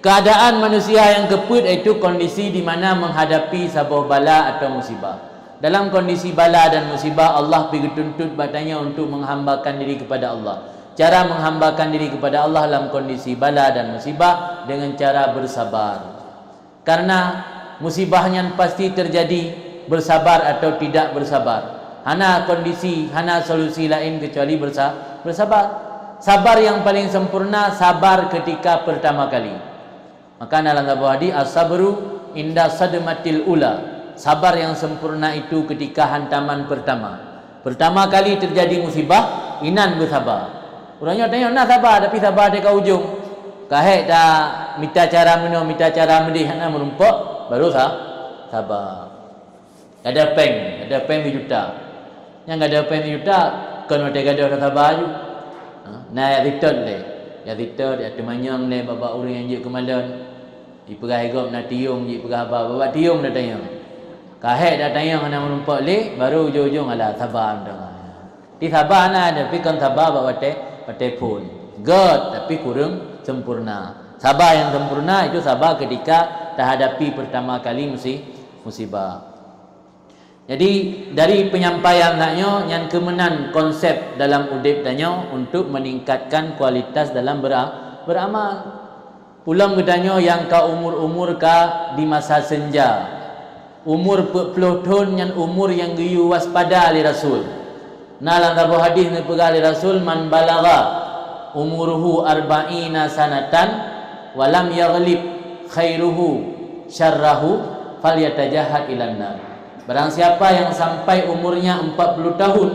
keadaan manusia yang keput iaitu kondisi di mana menghadapi sebuah bala atau musibah. Dalam kondisi bala dan musibah Allah pergi tuntut batanya untuk menghambakan diri kepada Allah. Cara menghambakan diri kepada Allah dalam kondisi bala dan musibah dengan cara bersabar. Karena musibahnya pasti terjadi, bersabar atau tidak bersabar. Hana kondisi, hana solusi lain kecuali bersabar. Sabar yang paling sempurna sabar ketika pertama kali. Maka dalam sebuah hadis as-sabru inda sadmatil ula. Sabar yang sempurna itu ketika hantaman pertama. Pertama kali terjadi musibah, inan bersabar. Orangnya tanya, nak sabar tapi sabar dia ke ujung. Kahek dah minta cara minum, minta cara mendih, hana menumpuk. Baru sabar. Ada peng juta. Yang ada peng juta, kena tega dah sabar ju. Nah, return deh. ya kita dia temanyang le baba orang yang je kemalan di perah igop na tiung je perah baba tiung dah tayang kahek dah tayang ana menumpak le baru ujung-ujung ala sabar dah di sabar na ada tapi kan sabar baba pate pun god tapi kurang sempurna. Sabar yang sempurna itu sabar ketika terhadapi pertama kali musibah. Jadi dari penyampaian naknya yang kemenan konsep dalam udip danyo untuk meningkatkan kualitas dalam beramal. Pulang bertanya yang ka umur-umur ka di masa senja. Umur 40 tahun yang umur yang geyu waspada ali Rasul. Nalang tabu hadis ni pegali Rasul man balagha umuruhu arba'ina sanatan walam yaghlib khairuhu syarrahu falyatajahad ilan nar. Barang siapa yang sampai umurnya 40 tahun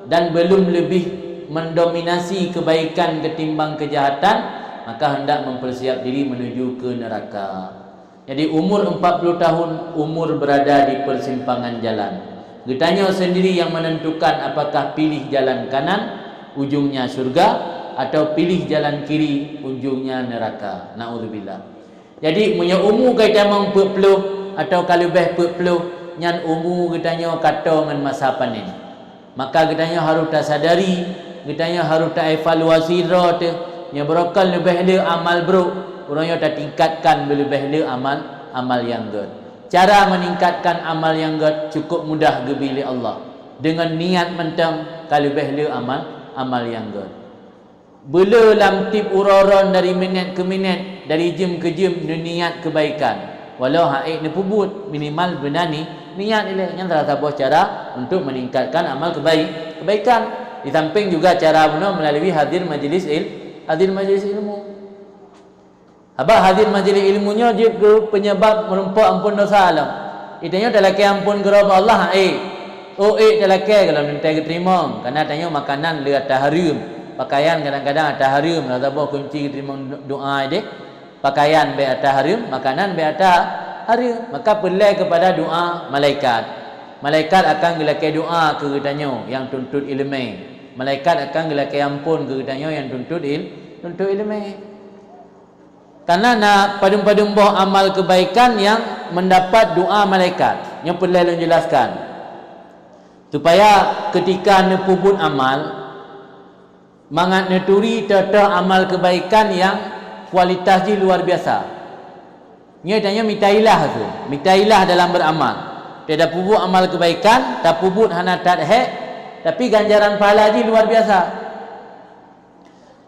dan belum lebih mendominasi kebaikan ketimbang kejahatan, maka hendak mempersiap diri menuju ke neraka. Jadi umur 40 tahun umur berada di persimpangan jalan. Getanya sendiri yang menentukan apakah pilih jalan kanan ujungnya surga atau pilih jalan kiri ujungnya neraka. Naudzubillah. Jadi punya umur kita memang 40 atau kalau lebih 40 nyan umur getanya kata dengan masa panen. Maka getanya harus tak sadari, getanya harus tak evaluasi ro tu. Nya berakal lebih le amal bro, orangnya tak tingkatkan lebih le amal yang good. Cara meningkatkan amal yang good cukup mudah gebili Allah. Dengan niat mentang kalau lebih le amal yang good. Bela lam tip uroron dari minit ke minit, dari jam ke jam niat kebaikan. Walau haid ni pubut minimal benar ni niat dia yang salah satu cara untuk meningkatkan amal kebaikan. Di samping juga cara benar melalui hadir majlis ilmu. Abah hadir majlis ilmunya juga penyebab merumpak ampun dosa alam. Itanya dalam ampun gerab Allah dalam kalau minta terima karena tanya makanan le atas harum. Pakaian kadang-kadang atas harum lah tahu kunci terima doa dia. Pakaian be atas harum, makanan be atas harum. Maka perlu kepada doa malaikat. Malaikat akan gelakai doa ke tanya yang tuntut ilmu. Malaikat akan gelakai ampun ke tanya yang tuntut ilmu. Karena nak padum-padum boh amal kebaikan yang mendapat doa malaikat. Yang perlu menjelaskan supaya ketika nepubut amal mangat neturi tata amal kebaikan yang kualitasnya luar biasa. Nya tanya mitailah tu. Mitailah dalam beramal. Tidak pubut amal kebaikan, tak pubut hana tadhek, tapi ganjaran pahala ji luar biasa.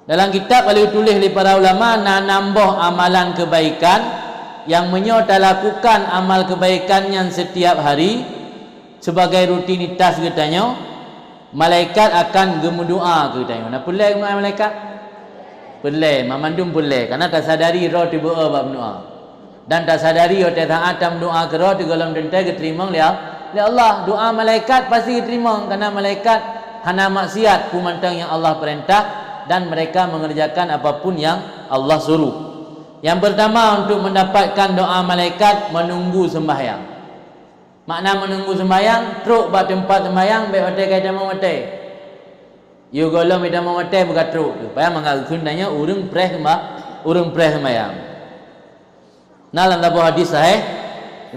Dalam kitab kalau tulis oleh para ulama nak nambah amalan kebaikan yang menyota lakukan amal kebaikan yang setiap hari sebagai rutinitas katanya, malaikat akan gemudoa katanya. Nak boleh malaikat? Boleh, mamandum boleh. Karena tak sadari roh tiba bab doa. Dan tak sadari roh tak atam doa ke roh di dalam dentai keterima oleh Allah. Doa malaikat pasti diterima karena malaikat hana maksiat pumantang yang Allah perintah dan mereka mengerjakan apapun yang Allah suruh. Yang pertama untuk mendapatkan doa malaikat menunggu sembahyang. Makna menunggu sembahyang, truk buat tempat sembahyang baik hotel kaitan mematai. You golong ida mematai bukan truk. Supaya mengagun tanya urang preh sembahyang. Nah dalam sebuah hadis sahih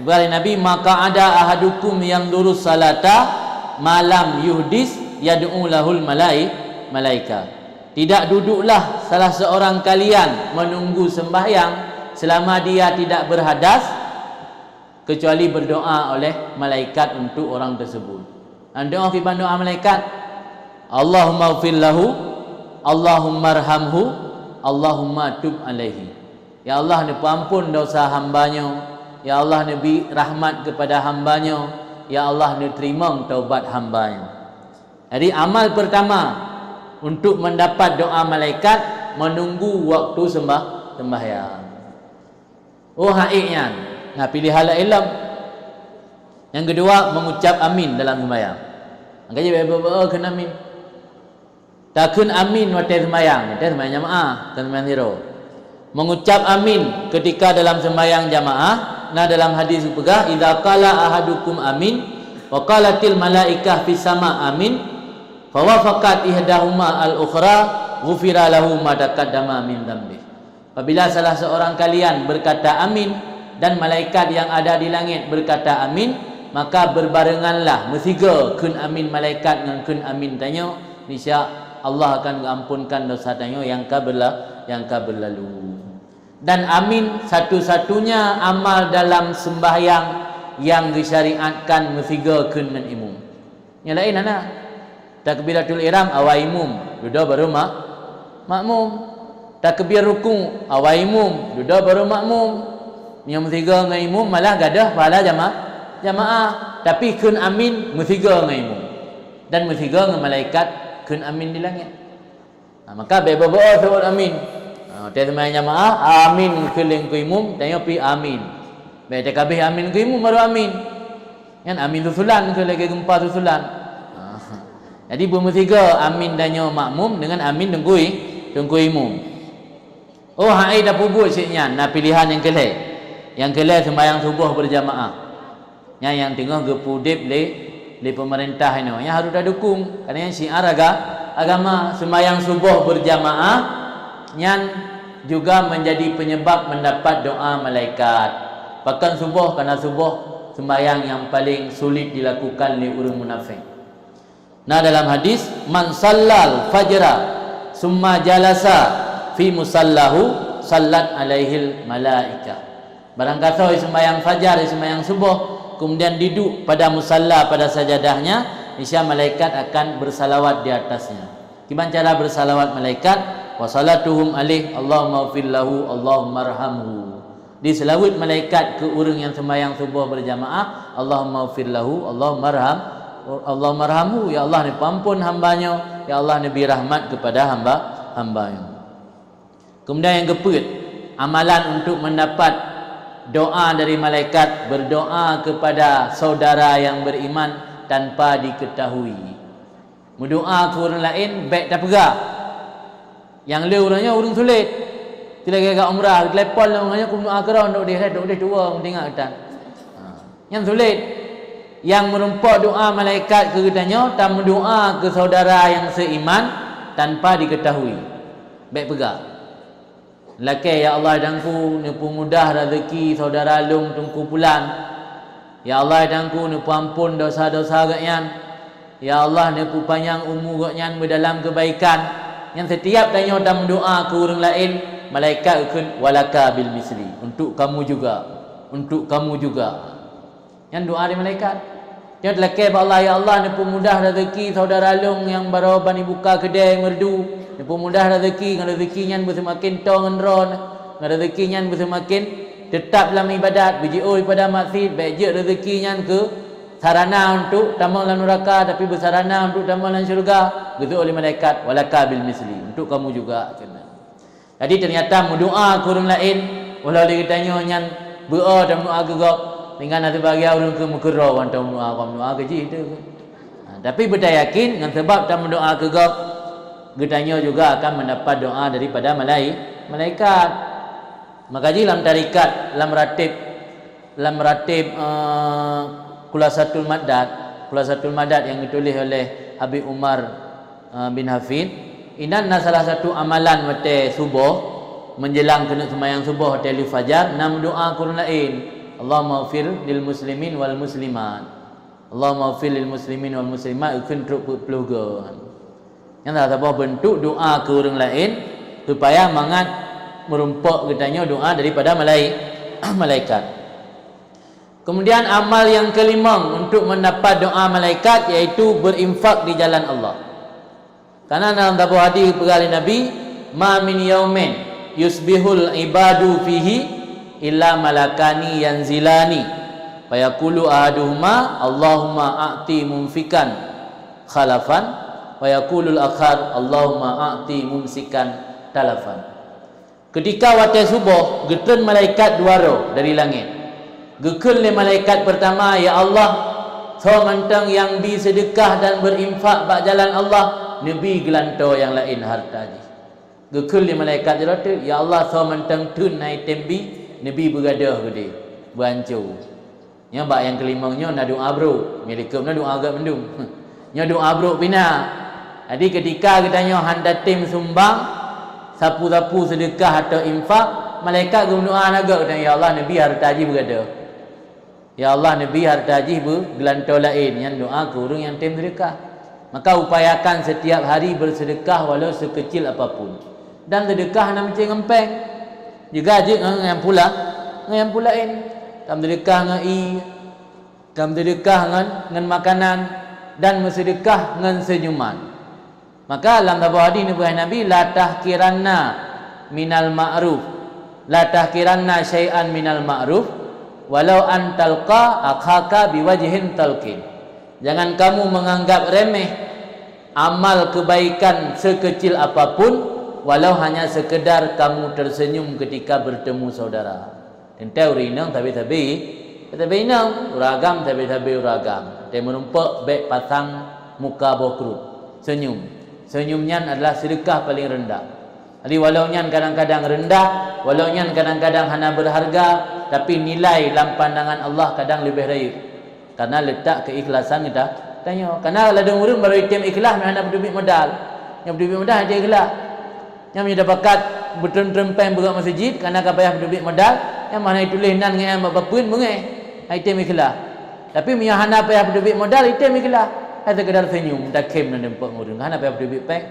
dari Nabi, maka ada ahadukum yang lurus salata malam yuhdis yad'u lahul malaika. Tidak duduklah salah seorang kalian menunggu sembahyang selama dia tidak berhadas kecuali berdoa oleh malaikat untuk orang tersebut. Doa fi doa malaikat, Allahumma ighfir lahu, Allahumma arhamhu, Allahumma tub alaihi. Ya Allah, ni ampun dosa hambanya. Ya Allah, ni beri rahmat kepada hambanya. Ya Allah, ni terima taubat hambanya. Jadi amal pertama untuk mendapat doa malaikat menunggu waktu sembahyang. Oh haiknya. Nah pilih hal ilm. Yang kedua mengucap amin dalam sembahyang. Angkanya bebe kena amin. Takun amin waktu sembahyang. Waktu sembahyang jamaah, sembahyang zero. Mengucap amin ketika dalam sembahyang jamaah. Nah dalam hadis pegah idza qala ahadukum amin wa qalatil malaikah fis sama amin fawafaqat ihdahuma al-ukhra ghufira lahu ma taqaddama min dhanbi. Apabila salah seorang kalian berkata amin dan malaikat yang ada di langit berkata amin, maka berbarenganlah mesiga kun amin malaikat dengan kun amin tanya, niscaya Allah akan mengampunkan dosa tanya yang ka berlalu. Dan amin satu-satunya amal dalam sembahyang yang disyariatkan mesiga kun dengan imam. Yang lain ana takbiratul ihram awal imam, duduk baru makmum. Takbir ruku awal imam, duduk baru makmum. Yang mesiga dengan imam malah gadah pahala jamaah. Tapi kun amin mesiga dengan imam dan mesiga dengan malaikat kun amin di langit. Maka berdoa sebut amin. Dia semayang jamaah amin keling ku imam, tanya pi amin. Baik kabeh amin ku imam baru amin. Kan amin susulan ke lagi gempa susulan. Jadi bermetiga amin danyo makmum dengan amin tunggu imam. Oh hai dah pubut siknya na pilihan yang kelih. Yang kelih sembahyang subuh berjamaah. Yang tengah gepudip le pemerintah ini. Yang harus dah dukung kerana yang syiar agama sembahyang subuh berjamaah yang juga menjadi penyebab mendapat doa malaikat. Bahkan subuh, kerana subuh sembahyang yang paling sulit dilakukan oleh orang munafik. Nah dalam hadis, man sallal fajra summa jalasa fi musallahu sallat alaihil malaika. Barang kata sembahyang fajar, sembahyang subuh, kemudian duduk pada musalla, pada sajadahnya, niscaya malaikat akan bersalawat di atasnya. Gimana cara bersalawat malaikat? Wa salatuhum alaih Allahumma ighfir lahu Allahumma arhamhu. Diselawat malaikat ke orang yang sembahyang subuh berjamaah, Allahumma ighfir lahu Allahumma arhamhu, ya Allah ni pampun hambanya, ya Allah ni beri rahmat kepada hambanya. Kemudian yang keempat, amalan untuk mendapat doa dari malaikat, berdoa kepada saudara yang beriman tanpa diketahui. Berdoa ke orang lain baik tak pegah. Yang le orangnya orang sulit. Tidak kira umrah, telepon lah orangnya aku doa ke orang dok dia tua mendengar kita. Yang sulit. Yang merumpak doa malaikat ke katanya, tak mendoa ke saudara yang seiman tanpa diketahui. Baik pegah. Laki ya Allah dangku nipu mudah rezeki saudara long tungku pulang. Ya Allah dangku nipu ampun dosa-dosa gaknyan. Ya Allah nipu panjang umur gaknyan berdalam kebaikan. Yang setiap tanya dan mendoa ke orang lain, malaikat akan walaka bil misli, untuk kamu juga. Yang doa dari malaikat. Yang telakir Allah, ya Allah nipu mudah rezeki saudara long yang baru bani buka kedai merdu. Nipu mudah rezeki, dengan rezekinya bersemakin tong enron, dengan rezekinya bersemakin tetap dalam ibadat, berjauh daripada maksiat, baik je rezekinya ke sarana untuk tamal dalam neraka, tapi bersarana untuk tamal dalam syurga. Gitu oleh malaikat, walaka bil misli, untuk kamu juga. Jadi ternyata mendoa ke orang lain, walau dia tanya yang berdoa dan doa gegap, dengan nanti bagi orang ke mukera wanita doa keji itu. Tapi berdah yakin dengan sebab tak mendoa gegap, getanya juga akan mendapat doa daripada malaikat. Maka dalam tarikat, dalam ratib Khulasatul Madad yang ditulis oleh Habib Umar bin Hafid, inan salah satu amalan mate subuh menjelang kena sembahyang subuh atau fajar, nam doa Quran lain, Allahumma ighfir lil muslimin wal muslimat, Allahumma ighfir lil muslimin wal muslimat, ikun truk peluga. Yang tak apa bentuk doa ke orang lain supaya mangat merumpak katanya doa daripada malaikat. Kemudian amal yang kelima untuk mendapat doa malaikat, iaitu berinfak di jalan Allah. Karena dalam sebuah hadis perkara Nabi, ma min yaumin yusbihul ibadu fihi illa malakani yanzilani fayaqulu ahaduhuma Allahumma a'ti mumfikan khalafan wa yaqulul akhar Allahumma a'ti mumsikan talafan. Ketika waktu subuh, getun malaikat dua dari langit. Gekul le malaikat pertama, ya Allah, so mantang yang bi sedekah dan berinfak bak jalan Allah, nabi gelanto yang lain harta ji. Gekul le malaikat jerote, ya Allah, so mantang tun naik tembi, nabi bergadah gede, berancur. Nya bak yang kelimanya na doa bro, milikum na doa agak mendung. Nya doa bro pina. Jadi ketika katanya handa tim sumbang, sapu-sapu sedekah atau infak, malaikat berdoa naga katanya, ya Allah Nabi harta haji berada. Ya Allah Nabi harta haji bergelantau lain yang doa ke orang yang tim sedekah. Maka upayakan setiap hari bersedekah walau sekecil apapun. Dan sedekah nak macam ngempeng. Juga je yang pulain. Kam sedekah dengan kam sedekah dengan makanan dan bersedekah dengan senyuman. Maka dalam sebuah hadis Nabi, la tahkiranna minal ma'ruf, la tahkiranna syai'an minal ma'ruf walau an talqa akhaka biwajhin talqin. Jangan kamu menganggap remeh amal kebaikan sekecil apapun, walau hanya sekedar kamu tersenyum ketika bertemu saudara. Tentu rinang tapi inang uragam tapi uragam. Dia menumpak baik pasang muka bokrut. Senyumnya adalah sedekah paling rendah. Jadi walau nyan kadang-kadang rendah, walau nyan kadang-kadang hana berharga, tapi nilai dalam pandangan Allah kadang lebih raya. Karena letak keikhlasan kita tanya. Karena ada orang baru item ikhlas hana berdebit modal. Yang berdebit modal dia ikhlas. Yang punya bakat berterempeng berat masjid kerana payah berdebit modal, yang mana tulis nan dengan bapapun mengeh item ikhlas. Tapi punya hana payah berdebit modal item ikhlas. Ada kedar senyum tak kem nan dempak ngurung hana payah berdebit pek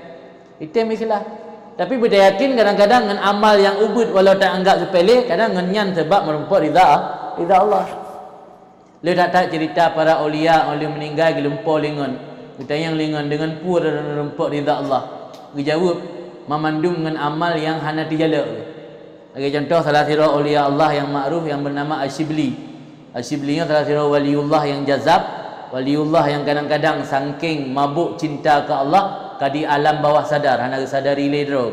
item ikhlas. Tapi benda yakin kadang-kadang dengan amal yang ubud walau tak anggap sepele, kadang ngenyan sebab merumpak ridha Allah. Le tak cerita para aulia meninggal gelempor lingon. Kita yang lingon dengan pur dan merumpak ridha Allah. Dijawab memandum dengan amal yang hana dijala. Bagi contoh salah sira aulia Allah yang ma'ruf yang bernama Asyibli. Asyibli salah sira waliullah yang jazab, waliullah yang kadang-kadang saking mabuk cinta ke Allah, kadi alam bawah sadar hana sadari ledro.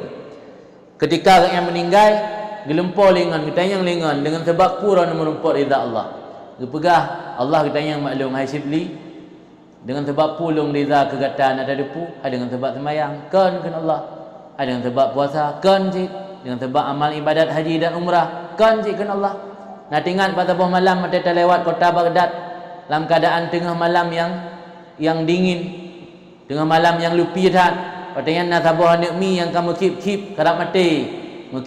Ketika yang meninggal gelempor lingon, kita yang lingon dengan sebab pura merumpak ridha Allah. Gepegah Allah kita yang maklum Asyibli dengan sebab pulung ridha kegatan ada depu, ada dengan sebab sembahyang kan Allah. Ada dengan sebab puasa kan cik, dengan sebab amal ibadat haji dan umrah kan cik kan Allah. Nak ingat pada buah malam mata terlewat kota Baghdad dalam keadaan tengah malam yang dingin, tengah malam yang lupi dah. Patutnya nak sabar nak mi yang kamu kip kerap mati,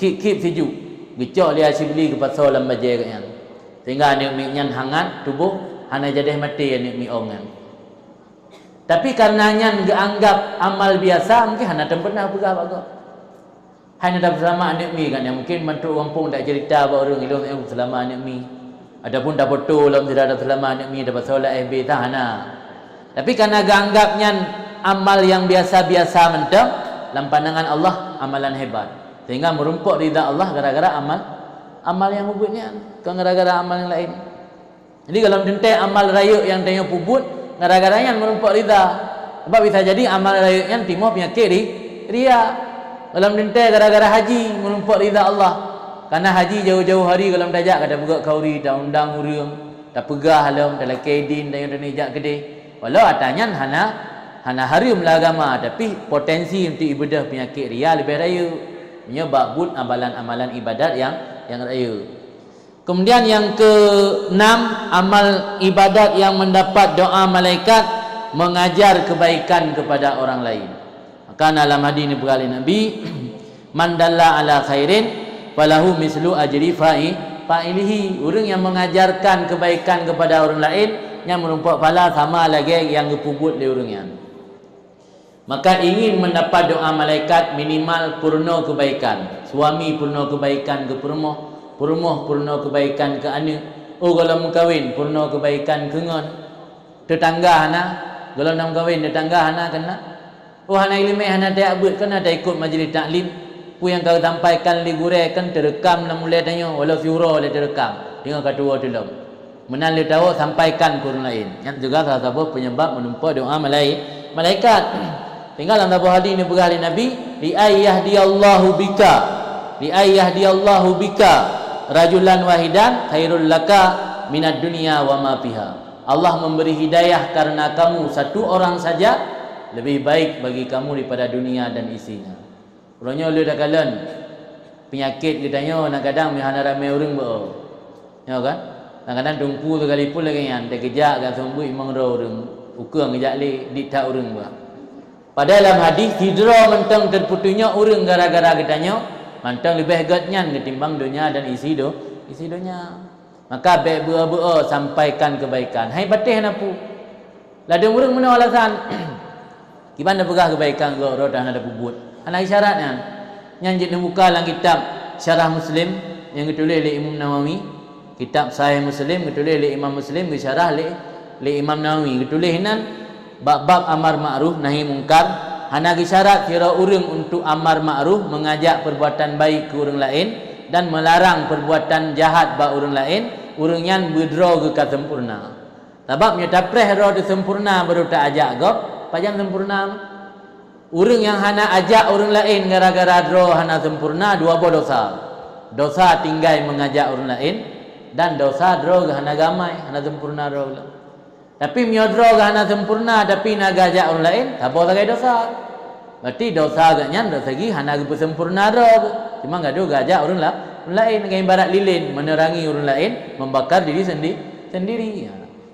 kip sejuk. Gecok dia Asyibli ke pasal dalam bajer yang. Sehingga nak mi nyan hangat tubuh hana jadi mati nak mi ongan. Tapi karenanya dianggap amal biasa, mungkin hana pernah pegah bagus. Hanya dapat selama anak mi kan, yang mungkin mantuk kampung tak cerita bahawa orang ilmu yang selama anak mi. Adapun tak betul dalam tidak ada selama anak mi dapat solat FB tak hana. Tapi karena dianggapnya amal yang biasa-biasa mentang, dalam pandangan Allah amalan hebat. Sehingga merumpak ridha Allah gara-gara amal yang ubudnya, bukan gara-gara amal yang lain. Jadi kalau tentai amal raya yang tanya pubut, gara-garanya merumpak ridha. Sebab bisa jadi amal rayaknya timur penyakit ria. Dalam dintai gara-gara haji merumpak ridha Allah. Karena haji jauh-jauh hari kalau tajak kata buka kauri tak undang urang, tak pegah halam dalam kedin dan yang dijak gede. Walau atanya hana harum lah agama, tapi potensi untuk ibadah penyakit ria lebih raya. Menyebabkan amalan-amalan ibadat yang raya. Kemudian yang ke-6, amal ibadat yang mendapat doa malaikat, mengajar kebaikan kepada orang lain. Maka dalam hadis ini berkali Nabi, man dalla ala khairin falahu mislu ajri fa'ilihi. Orang yang mengajarkan kebaikan kepada orang lain, yang merumpak pahala sama lagi yang kepubut oleh orangnya. Maka ingin mendapat doa malaikat, minimal purna kebaikan. Suami purna kebaikan ke perumah purna kebaikan ke anak. Oh kalau mau kahwin purna kebaikan ke ngon. Tetangga hana, kalau nak kahwin tetangga hana kena. Oh hana ilmu hana tak abut kena tak ikut majlis taklim. Pu yang kau sampaikan li gurai kan terekam nak mulai tanya walau surah le terekam. Dengan kedua dalam. Menan le tahu sampaikan ke orang lain. Yang juga salah satu penyebab menumpak doa malaikat. Tinggal dalam sebuah hadis ini berkali Nabi, li ayyadiyallahu bika, li ayyadiyallahu bika rajulan wahidan khairul laka minad dunya wa ma fiha. Allah memberi hidayah karena kamu satu orang saja lebih baik bagi kamu daripada dunia dan isinya. Orangnya lu dah kalan penyakit kitanya kadang hana ramai orang bo. Ya kan? Kadang-kadang tungku sekali pun lagi yang tak kejak kat sembuh imang ro orang. Ukang kejak le di tak orang ba. Pada dalam hadis hijrah mentang terputunya urang gara-gara katanya mentang lebih gatnyan ketimbang dunia dan isi dunia. Maka baik bua-bua sampaikan kebaikan. Hai patih napu. Ladang urang mana alasan? Gimana pegah kebaikan go rodah ada bubut. Ana isyaratnya. Yang jadi buka dalam kitab Syarah Muslim yang ditulis oleh Imam Nawawi, kitab Sahih Muslim ditulis oleh Imam Muslim, disyarah oleh Imam Nawawi. Ditulis nan bab amar ma'ruf nahi mungkar. Hana isyarat kira urang untuk amar ma'ruf, mengajak perbuatan baik ke orang lain dan melarang perbuatan jahat ba orang lain, urang yang berdro ke sempurna. Sebab nya tapreh ro tu sempurna baru tak ajak gop, pajang sempurna. Urang yang hana ajak orang lain gara-gara dro hana sempurna, dua dosa. Dosa tinggal mengajak orang lain dan dosa dro hana gamai, hana sempurna dro. Tapi miodro hana sempurna tapi nak ajak orang lain, apa lagi dosa? Berarti dosa agaknya dosa lagi hana sempurna dro. Cuma enggak ada ajak orang lain dengan ibarat lilin menerangi orang lain, membakar diri sendiri.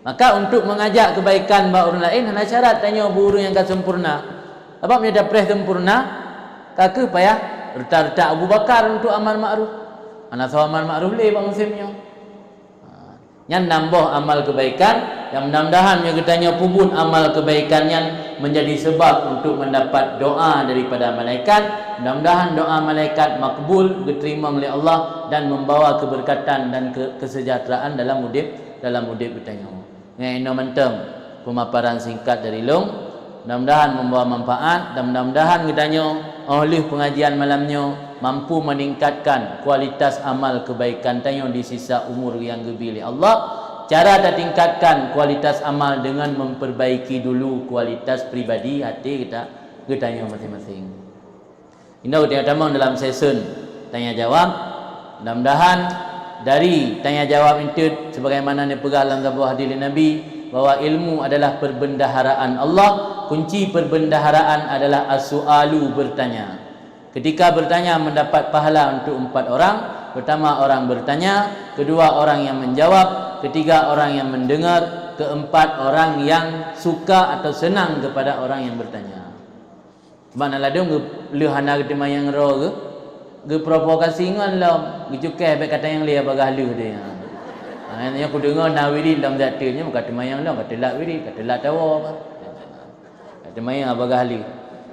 Maka untuk mengajak kebaikan ba orang lain hana syarat tanya burung yang tak sempurna. Sebab dia dah pres sempurna, kaki payah retak-retak Abu Bakar untuk amal ma'ruf. Anak sahabat amal ma'ruf boleh bang musimnya. Yang nambah amal kebaikan, yang mudah-mudahan yang katanya pubut amal kebaikan yang menjadi sebab untuk mendapat doa daripada malaikat. Mudah-mudahan doa malaikat makbul, diterima oleh Allah dan membawa keberkatan dan kesejahteraan dalam hidup katanya. Yang ini mentang pemaparan singkat dari Long. Mudah-mudahan membawa manfaat dan mudah-mudahan katanya oleh pengajian malamnya mampu meningkatkan kualitas amal kebaikan tanya di sisa umur yang diberi Allah. Cara kita tingkatkan kualitas amal dengan memperbaiki dulu kualitas pribadi hati kita katanya masing-masing. Ini kita tamang dalam session tanya jawab. Mudah-mudahan dari tanya jawab itu sebagaimana dipegang dalam sebuah hadis Nabi bahwa ilmu adalah perbendaharaan Allah. Kunci perbendaharaan adalah as-su'alu, bertanya. Ketika bertanya mendapat pahala untuk 4 orang. Pertama orang bertanya, kedua orang yang menjawab, ketiga orang yang mendengar, keempat orang yang suka atau senang kepada orang yang bertanya. Sebab nak ladung lu hana ke yang ro ke provokasi ngan lam gicukai baik kata yang dia bagah lu dia. Yang aku dengar nawiri dalam zatnya kata mayang lam kata lak wiri kata lak tawa. Demayang abang ahli.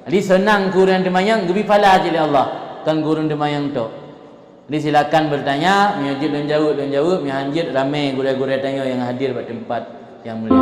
Jadi senang kurang demayang gebi pala je Allah. Kan gurun demayang tu. Jadi silakan bertanya, menyajib dan jawab, menyhanjit ramai guru-guru tanya yang hadir pada tempat yang mulia.